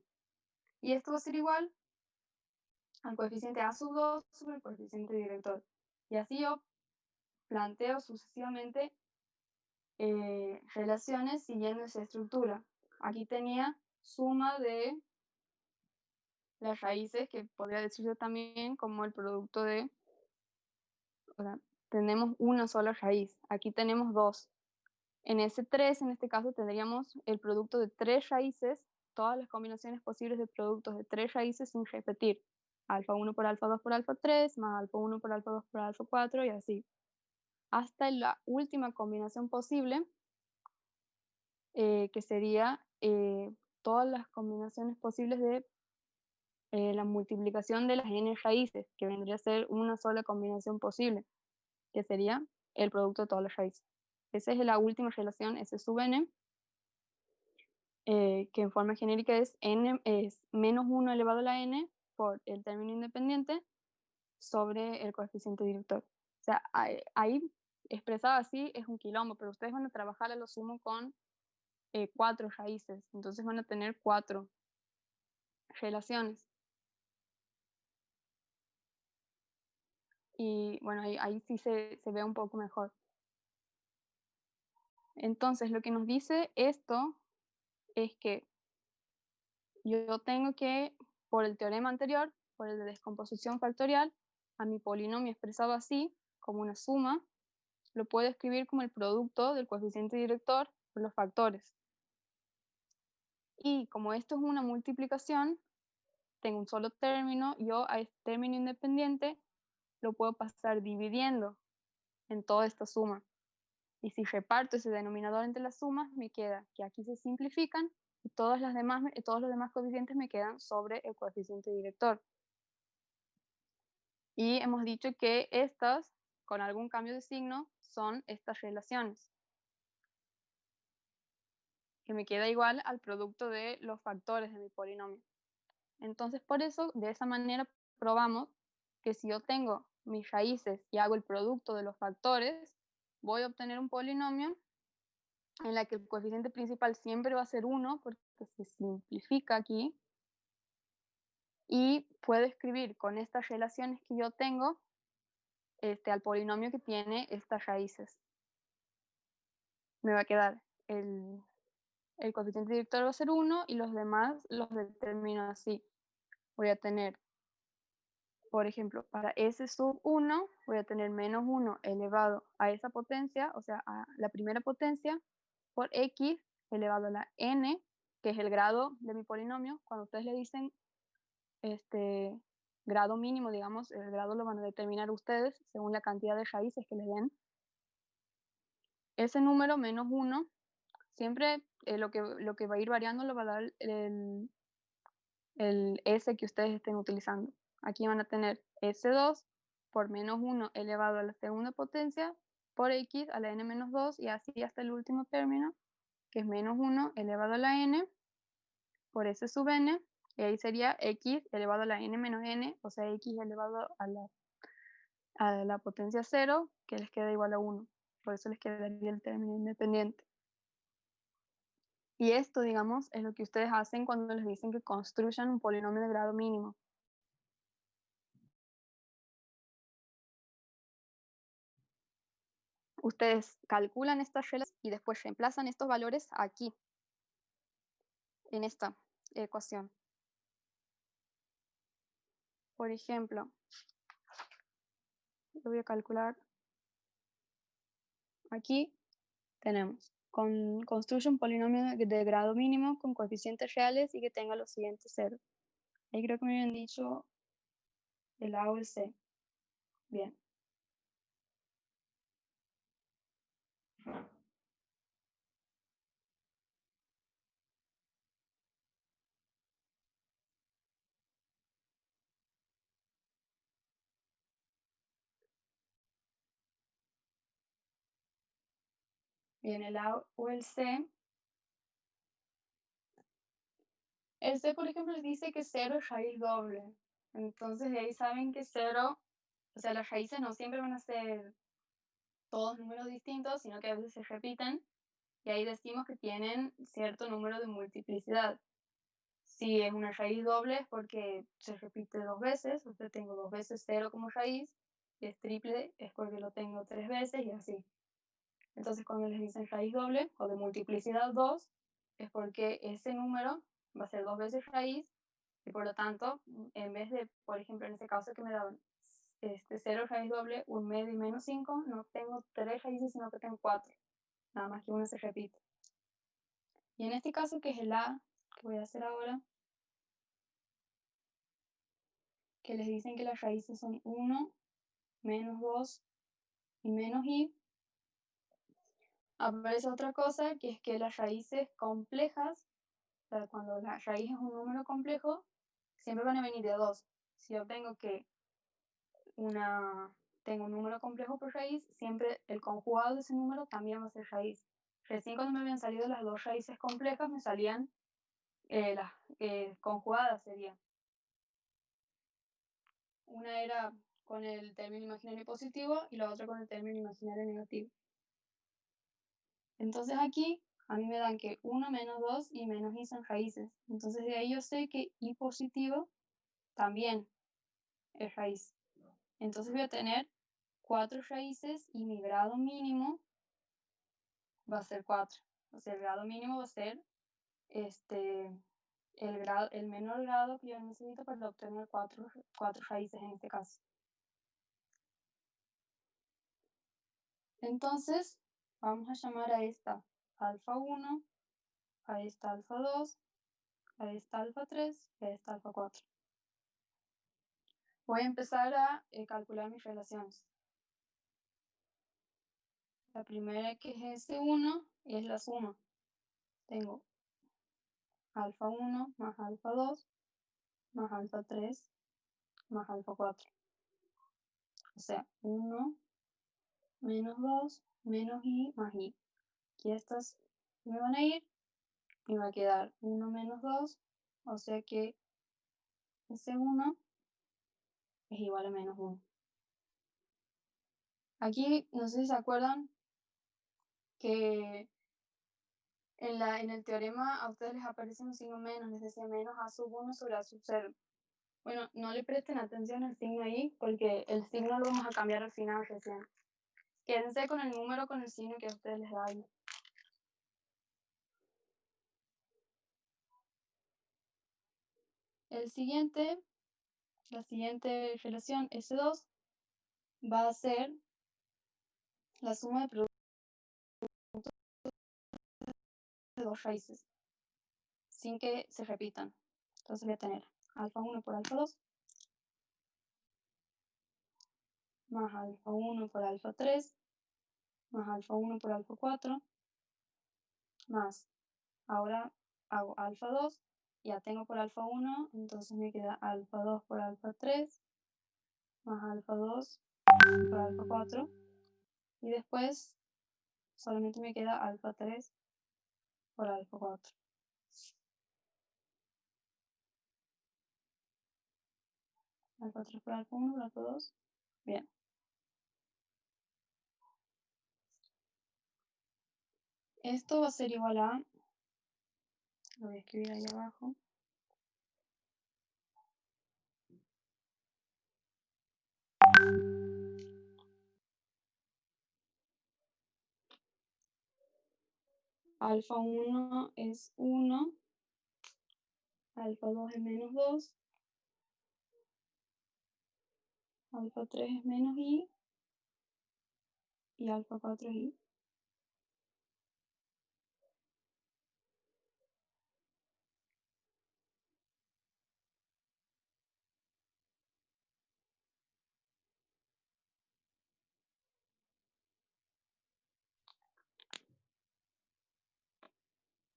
Y esto va a ser igual al coeficiente a sub 2 sobre el coeficiente director. Y así yo planteo sucesivamente relaciones siguiendo esa estructura. Aquí tenía suma de las raíces, que podría decirse también como el producto de, o sea, tenemos una sola raíz, aquí tenemos dos. En S3, en este caso, tendríamos el producto de tres raíces, todas las combinaciones posibles de productos de tres raíces sin repetir. Alfa 1 por alfa 2 por alfa 3, más alfa 1 por alfa 2 por alfa 4 y así. Hasta la última combinación posible, que sería todas las combinaciones posibles de la multiplicación de las n raíces, que vendría a ser una sola combinación posible, que sería el producto de todas las raíces. Esa es la última relación, S sub n, que en forma genérica es menos 1 elevado a la n por el término independiente sobre el coeficiente director. O sea, ahí expresado así es un quilombo, pero ustedes van a trabajar a lo sumo con 4 raíces, entonces van a tener 4 relaciones. Y bueno, ahí sí se ve un poco mejor. Entonces, lo que nos dice esto es que yo tengo que, por el teorema anterior, por el de descomposición factorial, a mi polinomio expresado así, como una suma, lo puedo escribir como el producto del coeficiente director por los factores. Y como esto es una multiplicación, tengo un solo término, yo a este término independiente lo puedo pasar dividiendo en toda esta suma. Y si reparto ese denominador entre las sumas, me queda que aquí se simplifican y todos los demás coeficientes me quedan sobre el coeficiente director. Y hemos dicho que estas, con algún cambio de signo, son estas relaciones, que me queda igual al producto de los factores de mi polinomio. Entonces, por eso, de esa manera probamos que si yo tengo mis raíces y hago el producto de los factores, voy a obtener un polinomio en la que el coeficiente principal siempre va a ser 1 porque se simplifica aquí, y puedo escribir con estas relaciones que yo tengo al polinomio que tiene estas raíces. Me va a quedar el coeficiente director va a ser 1 y los demás los determino así. Voy a tener, por ejemplo, para s sub 1, voy a tener menos 1 elevado a esa potencia, o sea, a la primera potencia, por x elevado a la n, que es el grado de mi polinomio. Cuando ustedes le dicen grado mínimo, digamos, el grado lo van a determinar ustedes según la cantidad de raíces que les den. Ese número menos 1, siempre lo que va a ir variando lo va a dar el s que ustedes estén utilizando. Aquí van a tener s2 por menos 1 elevado a la segunda potencia por x a la n menos 2 y así hasta el último término, que es menos 1 elevado a la n por s sub n, y ahí sería x elevado a la n menos n, o sea, x elevado a la potencia 0, que les queda igual a 1. Por eso les quedaría el término independiente. Y esto, digamos, es lo que ustedes hacen cuando les dicen que construyan un polinomio de grado mínimo. Ustedes calculan estas relaciones y después reemplazan estos valores aquí, en esta ecuación. Por ejemplo, lo voy a calcular. Aquí tenemos, construye un polinomio de grado mínimo con coeficientes reales y que tenga los siguientes ceros. Ahí creo que me habían dicho el A o el C. Bien. Bien, el A o el C. El C, por ejemplo, les dice que 0 es raíz doble. Entonces, de ahí saben que 0, o sea, las raíces no siempre van a ser todos números distintos, sino que a veces se repiten. Y ahí decimos que tienen cierto número de multiplicidad. Si es una raíz doble es porque se repite 2 veces, o sea, tengo 2 veces 0 como raíz, y es triple es porque lo tengo 3 veces y así. Entonces, cuando les dicen raíz doble o de multiplicidad 2, es porque ese número va a ser 2 veces raíz y por lo tanto, en vez de, por ejemplo, en este caso que me daban 0 raíz doble, 1 medio y menos 5, no tengo 3 raíces, sino que tengo 4. Nada más que una se repite. Y en este caso, que es el A, que voy a hacer ahora, que les dicen que las raíces son 1, menos 2 y menos i, aparece otra cosa, que es que las raíces complejas, o sea, cuando la raíz es un número complejo, siempre van a venir de 2. Si yo tengo tengo un número complejo por raíz, siempre el conjugado de ese número también va a ser raíz. Recién cuando me habían salido las dos raíces complejas, me salían las conjugadas serían. Una era con el término imaginario positivo y la otra con el término imaginario negativo. Entonces aquí a mí me dan que 1 menos 2 y menos i son raíces. Entonces de ahí yo sé que i positivo también es raíz. Entonces voy a tener 4 raíces y mi grado mínimo va a ser 4. O sea, el grado mínimo va a ser el menor grado que yo necesito para obtener 4 raíces en este caso. Entonces, vamos a llamar a esta alfa 1, a esta alfa 2, a esta alfa 3 y a esta alfa 4. Voy a empezar a calcular mis relaciones. La primera, que es S1, es la suma. Tengo alfa 1 más alfa 2 más alfa 3 más alfa 4. O sea, 1 menos 2 menos i más i. Aquí estas me van a ir. Me va a quedar 1 menos 2. O sea que ese 1 es igual a menos 1. Aquí, no sé si se acuerdan que en el teorema a ustedes les aparece un signo menos, les decía menos a sub 1 sobre a sub 0. Bueno, no le presten atención al signo ahí, porque el signo lo vamos a cambiar al final recién. Quédense con el número, con el signo que a ustedes les da ahí. La siguiente relación, S2, va a ser la suma de productos de dos raíces, sin que se repitan. Entonces voy a tener alfa 1 por alfa 2, más alfa 1 por alfa 3, más alfa 1 por alfa 4, más, ahora hago alfa 2, ya tengo por alfa 1, entonces me queda alfa 2 por alfa 3, más alfa 2 por alfa 4, y después solamente me queda alfa 3 por alfa 4. Alfa 3 por alfa 1 por alfa 2. Bien. Esto va a ser igual a, lo voy a escribir ahí abajo, alfa 1 es 1, alfa 2 es menos 2, alfa 3 es menos i, y alfa 4 es i.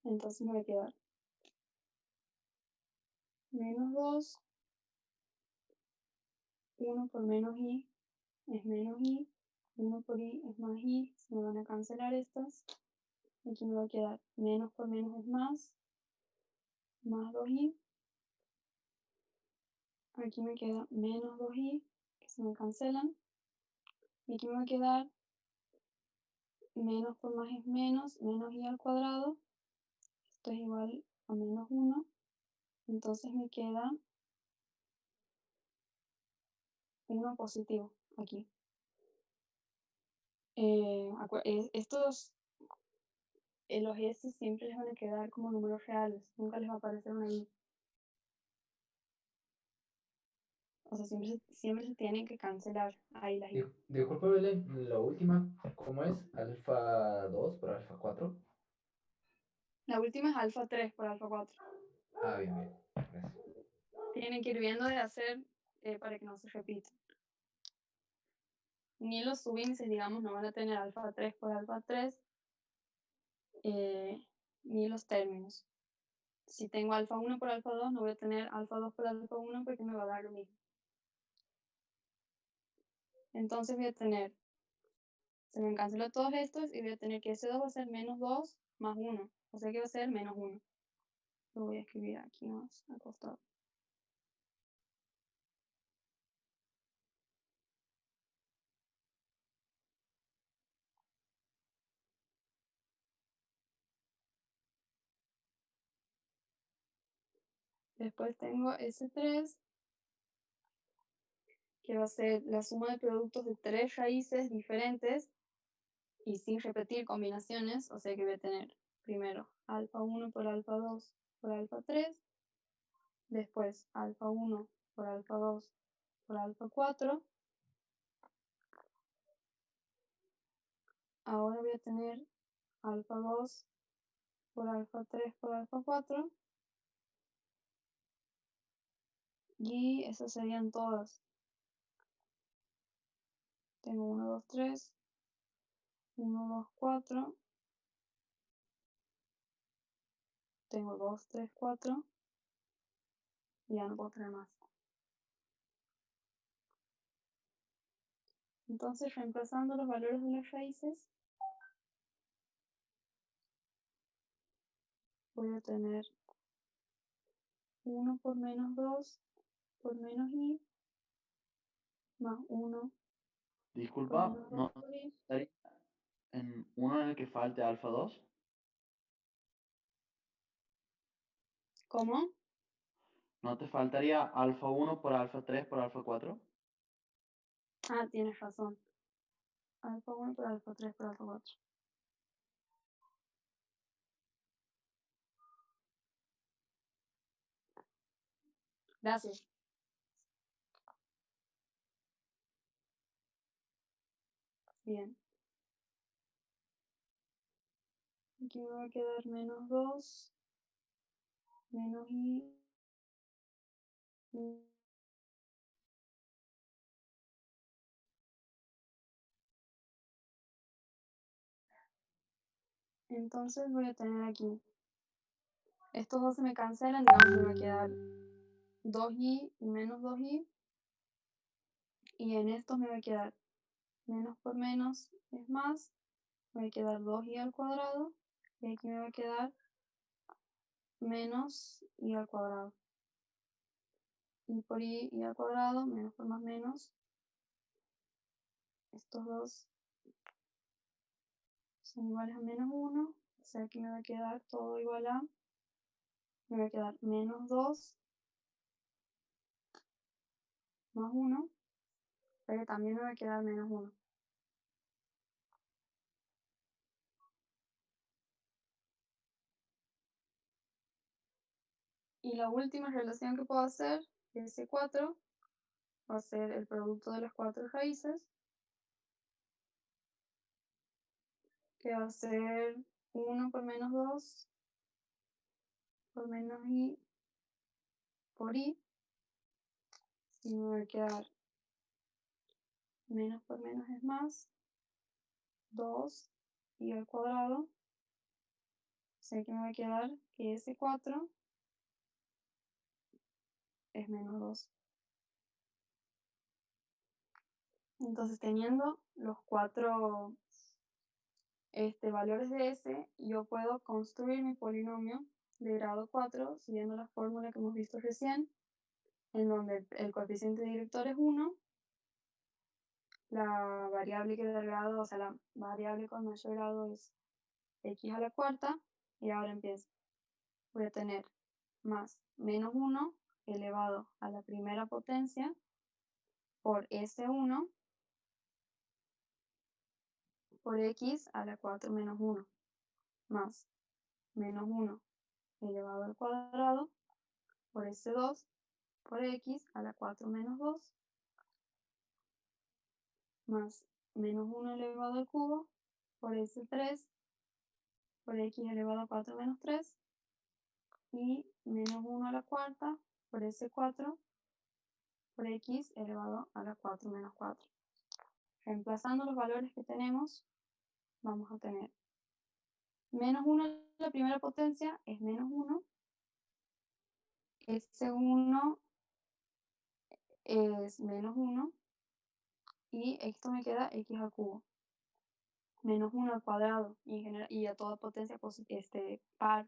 Entonces me va a quedar menos 2, 1 por menos i es menos i, 1 por i es más i, se me van a cancelar estas. Aquí me va a quedar menos por menos es más 2i. Aquí me queda menos 2i, que se me cancelan. Y aquí me va a quedar menos por más es menos i al cuadrado. Esto es igual a menos 1. Entonces me queda 1 positivo aquí. Estos, los S siempre les van a quedar como números reales, nunca les va a aparecer una I. O sea, siempre se tienen que cancelar ahí las I. Disculpa, Belén, la última, ¿cómo es? ¿Alfa 2 por alfa 4? La última es alfa 3 por alfa 4. Ah, bien, bien. Gracias. Tienen que ir viendo de hacer para que no se repita. Ni los subíndices, digamos, no van a tener alfa 3 por alfa 3, ni los términos. Si tengo alfa 1 por alfa 2, no voy a tener alfa 2 por alfa 1 porque me va a dar lo mismo. Entonces voy a tener, se me cancelan todos estos y voy a tener que S2 va a ser menos 2 más 1. O sea que va a ser menos 1. Lo voy a escribir aquí más acostado. Después tengo S3, que va a ser la suma de productos de 3 raíces diferentes y sin repetir combinaciones, o sea que voy a tener primero alfa 1 por alfa 2 por alfa 3, después alfa 1 por alfa 2 por alfa 4. Ahora voy a tener alfa 2 por alfa 3 por alfa 4. Y esas serían todas. Tengo 1, 2, 3, 1, 2, 4. Tengo 2, 3, 4. Y ya no puedo tener más. Entonces, reemplazando los valores de las raíces, voy a tener 1 por menos 2 por menos i más 1 por Disculpa, menos 2 ¿no por i. estaría en uno en el que falte alfa 2? ¿Cómo? ¿No te faltaría alfa 1 por alfa 3 por alfa 4? Ah, tienes razón. Alfa 1 por alfa 3 por alfa 4. Gracias. Bien. Aquí me va a quedar menos 2, menos i. Entonces voy a tener aquí. Estos dos se me cancelan, digamos, me va a quedar 2i y menos 2i. Y en estos me va a quedar menos por menos es más. Me va a quedar 2i al cuadrado. Y aquí me va a quedar menos i al cuadrado. Y por i al cuadrado, menos por más menos. Estos dos son iguales a menos 1. O sea que me va a quedar todo igual a. Me va a quedar menos 2 más 1. Pero también me va a quedar menos 1. Y la última relación que puedo hacer, S4, va a ser el producto de las 4 raíces, que va a ser 1 por menos 2 por menos i por i. Y me va a quedar menos por menos es más, 2 i al cuadrado. O sea que me va a quedar que S4 es menos 2. Entonces, teniendo los 4 valores de S, yo puedo construir mi polinomio de grado 4 siguiendo la fórmula que hemos visto recién, en donde el coeficiente director es 1, la variable que da grado, o sea, la variable con mayor grado es x a la cuarta, y ahora empiezo. Voy a tener más menos 1 elevado a la primera potencia por S1 por x a la 4 menos 1, más menos 1 elevado al cuadrado por S2 por x a la 4 menos 2, más menos 1 elevado al cubo por S3 por x elevado a 4 menos 3, y menos 1 a la cuarta por S4 por x elevado a la 4 menos 4. Reemplazando los valores que tenemos, vamos a tener menos 1 a la primera potencia es menos 1, S1 es menos 1, y esto me queda x al cubo. Menos 1 al cuadrado y a toda potencia par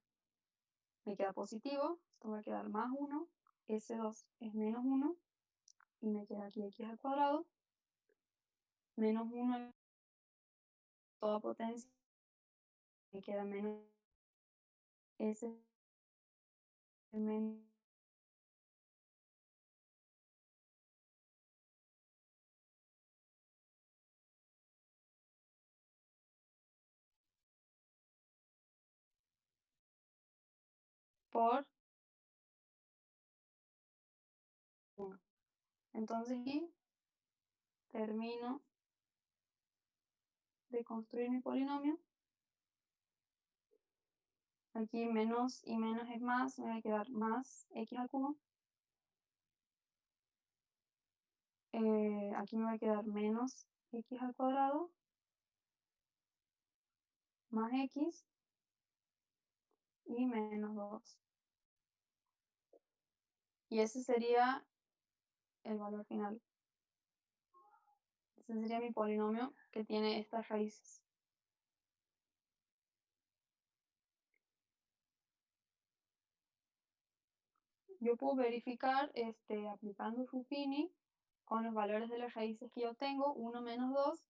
me queda positivo. Esto va a quedar más 1. S2 es menos 1 y me queda aquí x al cuadrado. Menos 1 a toda potencia me queda menos S menos por 1. Entonces aquí termino de construir mi polinomio. Aquí menos y menos es más, me va a quedar más x al cubo. Aquí me va a quedar menos x al cuadrado más x y menos 2. Y ese sería el valor final. Ese sería mi polinomio que tiene estas raíces. Yo puedo verificar aplicando Ruffini con los valores de las raíces que yo tengo, 1 menos 2,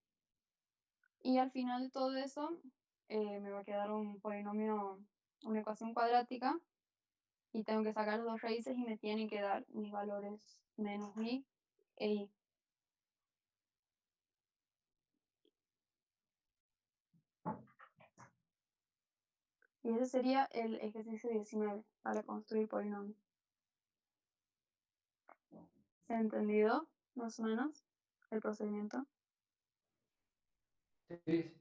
y al final de todo eso me va a quedar un polinomio, una ecuación cuadrática, y tengo que sacar las dos raíces y me tienen que dar mis valores menos i e i. Y ese sería el ejercicio 19 para construir polinomios. ¿Se ha entendido más o menos el procedimiento? Sí,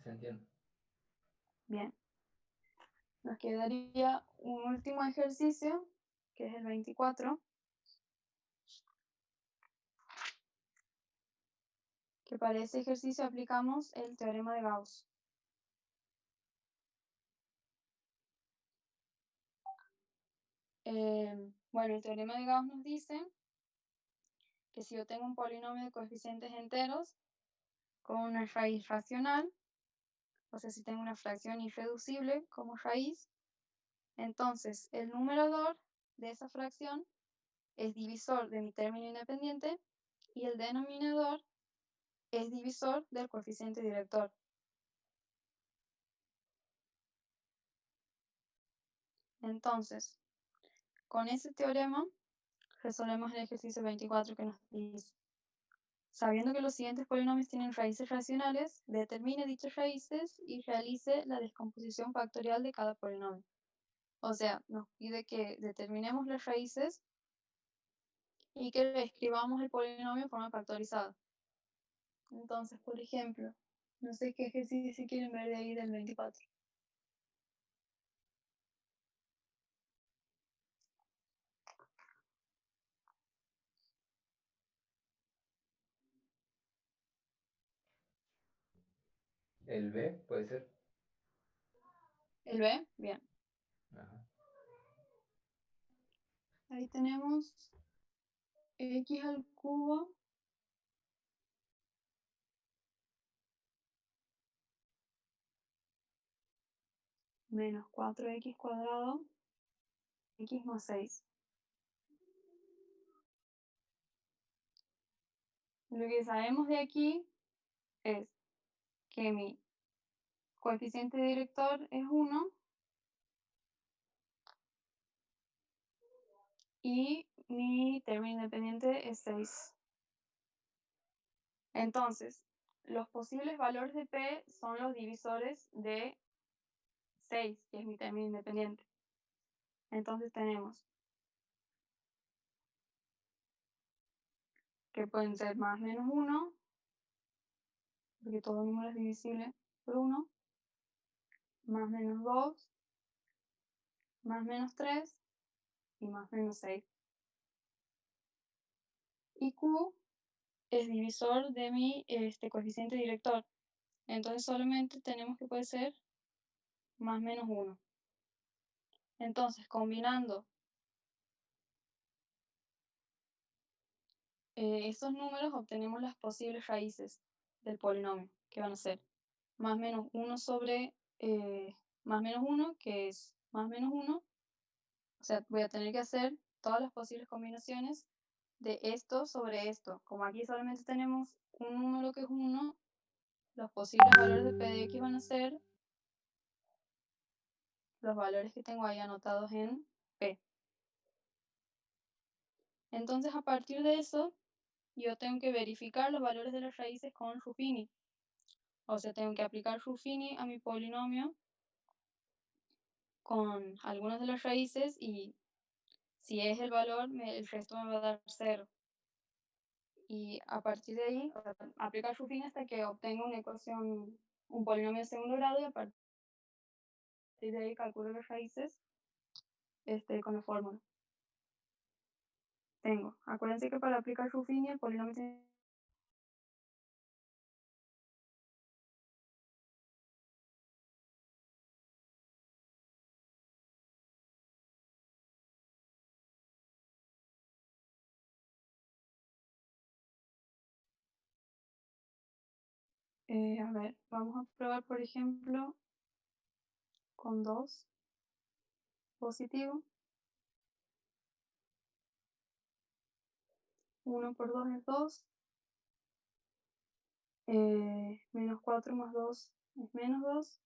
se entiende. Bien. Nos quedaría un último ejercicio, que es el 24, que para ese ejercicio aplicamos el teorema de Gauss. Bueno, el teorema de Gauss nos dice que si yo tengo un polinomio de coeficientes enteros con una raíz racional, o sea, si tengo una fracción irreducible como raíz, entonces el numerador de esa fracción es divisor de mi término independiente y el denominador es divisor del coeficiente director. Entonces, con ese teorema resolvemos el ejercicio 24 que nos dice: sabiendo que los siguientes polinomios tienen raíces racionales, determine dichas raíces y realice la descomposición factorial de cada polinomio. O sea, nos pide que determinemos las raíces y que escribamos el polinomio en forma factorizada. Entonces, por ejemplo, no sé qué ejercicio quieren ver de ahí del 24. El B puede ser. ¿El B? Bien. Ajá. Ahí tenemos x al cubo menos 4x cuadrado, x más 6. Lo que sabemos de aquí es que mi coeficiente director es 1 y mi término independiente es 6. Entonces, los posibles valores de P son los divisores de 6, que es mi término independiente. Entonces tenemos que pueden ser más menos 1, porque todo número es divisible por 1, más menos 2, más menos 3 y más menos 6. Y Q es divisor de mi coeficiente director. Entonces solamente tenemos que puede ser más menos 1. Entonces, combinando esos números, obtenemos las posibles raíces del polinomio, que van a ser más menos 1 sobre más menos 1, que es más menos 1. O sea, voy a tener que hacer todas las posibles combinaciones de esto sobre esto. Como aquí solamente tenemos un número que es 1, los posibles valores de P de X van a ser los valores que tengo ahí anotados en P. Entonces, a partir de eso, yo tengo que verificar los valores de las raíces con Ruffini. O sea, tengo que aplicar Ruffini a mi polinomio con algunas de las raíces y si es el valor, el resto me va a dar 0. Y a partir de ahí, o sea, aplicar su fin hasta que obtenga una ecuación, un polinomio de segundo grado y a partir de ahí calculo las raíces con la fórmula. Acuérdense que para aplicar su fin el polinomio tiene a ver, vamos a probar, por ejemplo, con 2 positivo. 1 por 2 es 2. Menos 4 más 2 es menos 2.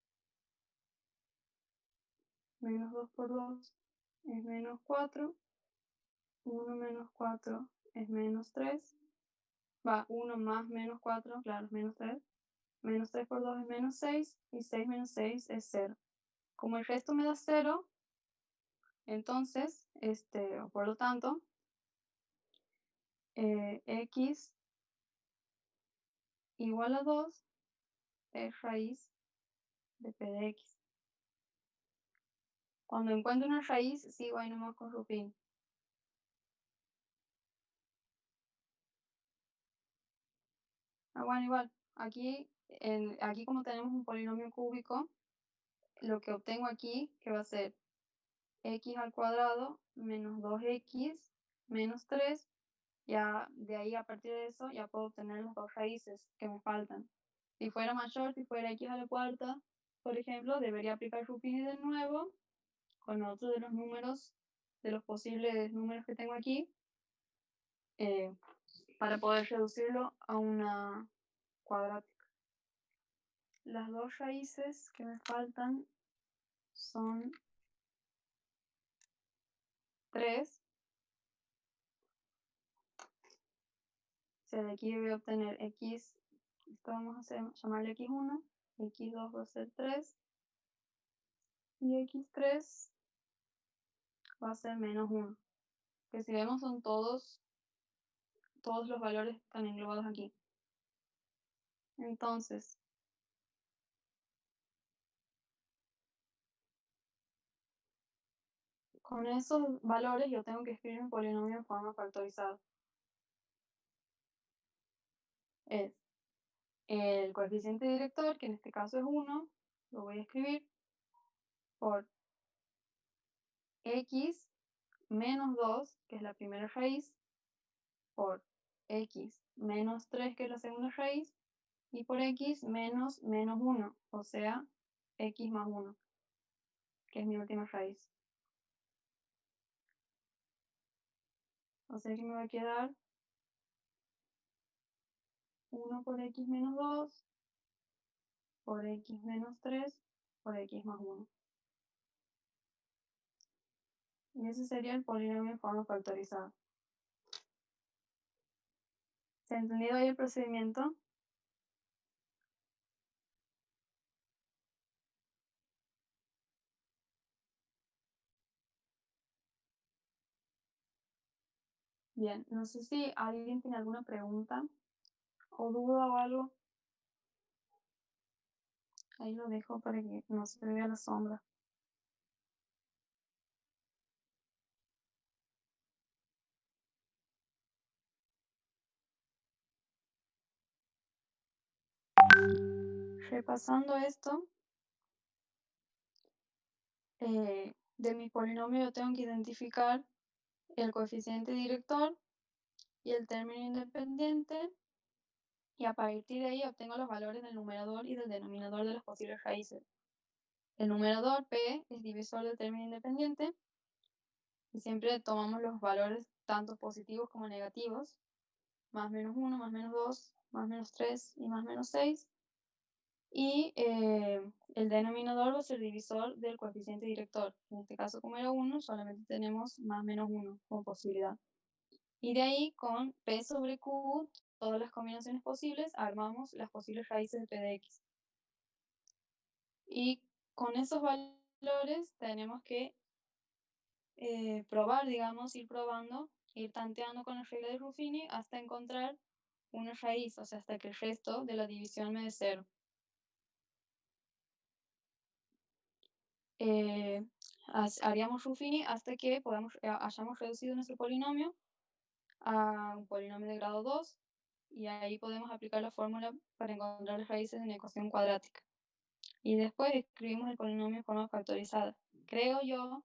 Menos 2 por 2 es menos 4. 1 menos 4 es menos 3. Va, 1 más menos 4, claro, es menos 3. Menos 3 por 2 es menos 6. Y 6 menos 6 es 0. Como el resto me da 0, entonces, por lo tanto, x igual a 2 es raíz de p de x. Cuando encuentro una raíz, sigo ahí nomás con Rupin. Bueno, igual, aquí como tenemos un polinomio cúbico, lo que obtengo aquí, que va a ser x al cuadrado menos 2x menos 3, ya de ahí a partir de eso ya puedo obtener las dos raíces que me faltan. Si fuera mayor, si fuera x a la cuarta, por ejemplo, debería aplicar Rupini de nuevo con otro de los números, de los posibles números que tengo aquí, para poder reducirlo a una cuadrática. Las dos raíces que me faltan son 3. O sea, de aquí voy a obtener x, esto vamos a llamarle x1, x2 va a ser 3, y x3 va a ser menos 1. Que si vemos son todos los valores que están englobados aquí. Entonces, con esos valores yo tengo que escribir mi polinomio en forma factorizada. Es el coeficiente director, que en este caso es 1, lo voy a escribir por x menos 2, que es la primera raíz, por x menos 3, que es la segunda raíz, y por x menos 1, o sea, x más 1, que es mi última raíz. O sea que me va a quedar 1 por x menos 2, por x menos 3, por x más 1. Y ese sería el polinomio en forma factorizada. ¿Se ha entendido ahí el procedimiento? Bien, no sé si alguien tiene alguna pregunta o duda o algo. Ahí lo dejo para que no se vea la sombra. Repasando esto, de mi polinomio yo tengo que identificar el coeficiente director y el término independiente, y a partir de ahí obtengo los valores del numerador y del denominador de las posibles raíces. El numerador P es divisor del término independiente y siempre tomamos los valores tanto positivos como negativos, más menos 1, más menos 2, más menos 3 y más menos 6. Y el denominador va a ser divisor del coeficiente director. En este caso, como era 1, solamente tenemos más menos 1 como posibilidad. Y de ahí, con P sobre Q, todas las combinaciones posibles, armamos las posibles raíces de P de X. Y con esos valores valores tenemos que probar, digamos, ir probando, ir tanteando con la regla de Ruffini hasta encontrar una raíz, o sea, hasta que el resto de la división me dé 0. Haríamos Ruffini hasta que hayamos reducido nuestro polinomio a un polinomio de grado 2 y ahí podemos aplicar la fórmula para encontrar las raíces de una ecuación cuadrática. Y después escribimos el polinomio en forma factorizada. Creo yo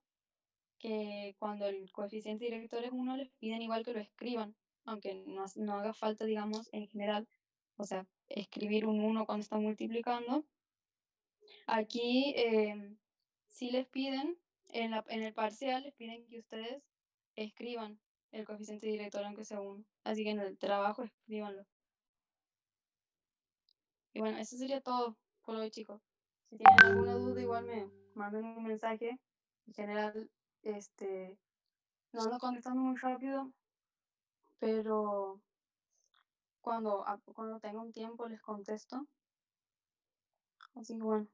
que cuando el coeficiente director es 1 les piden igual que lo escriban, aunque no haga falta, digamos, en general, o sea, escribir un 1 cuando está multiplicando. Aquí sí les piden, en el parcial les piden que ustedes escriban el coeficiente director aunque sea 1. Así que en el trabajo escríbanlo. Y bueno, eso sería todo por hoy, chicos. Si tienen alguna duda, igual me manden un mensaje. En general, no ando contestando muy rápido, pero cuando tenga un tiempo les contesto. Así que bueno.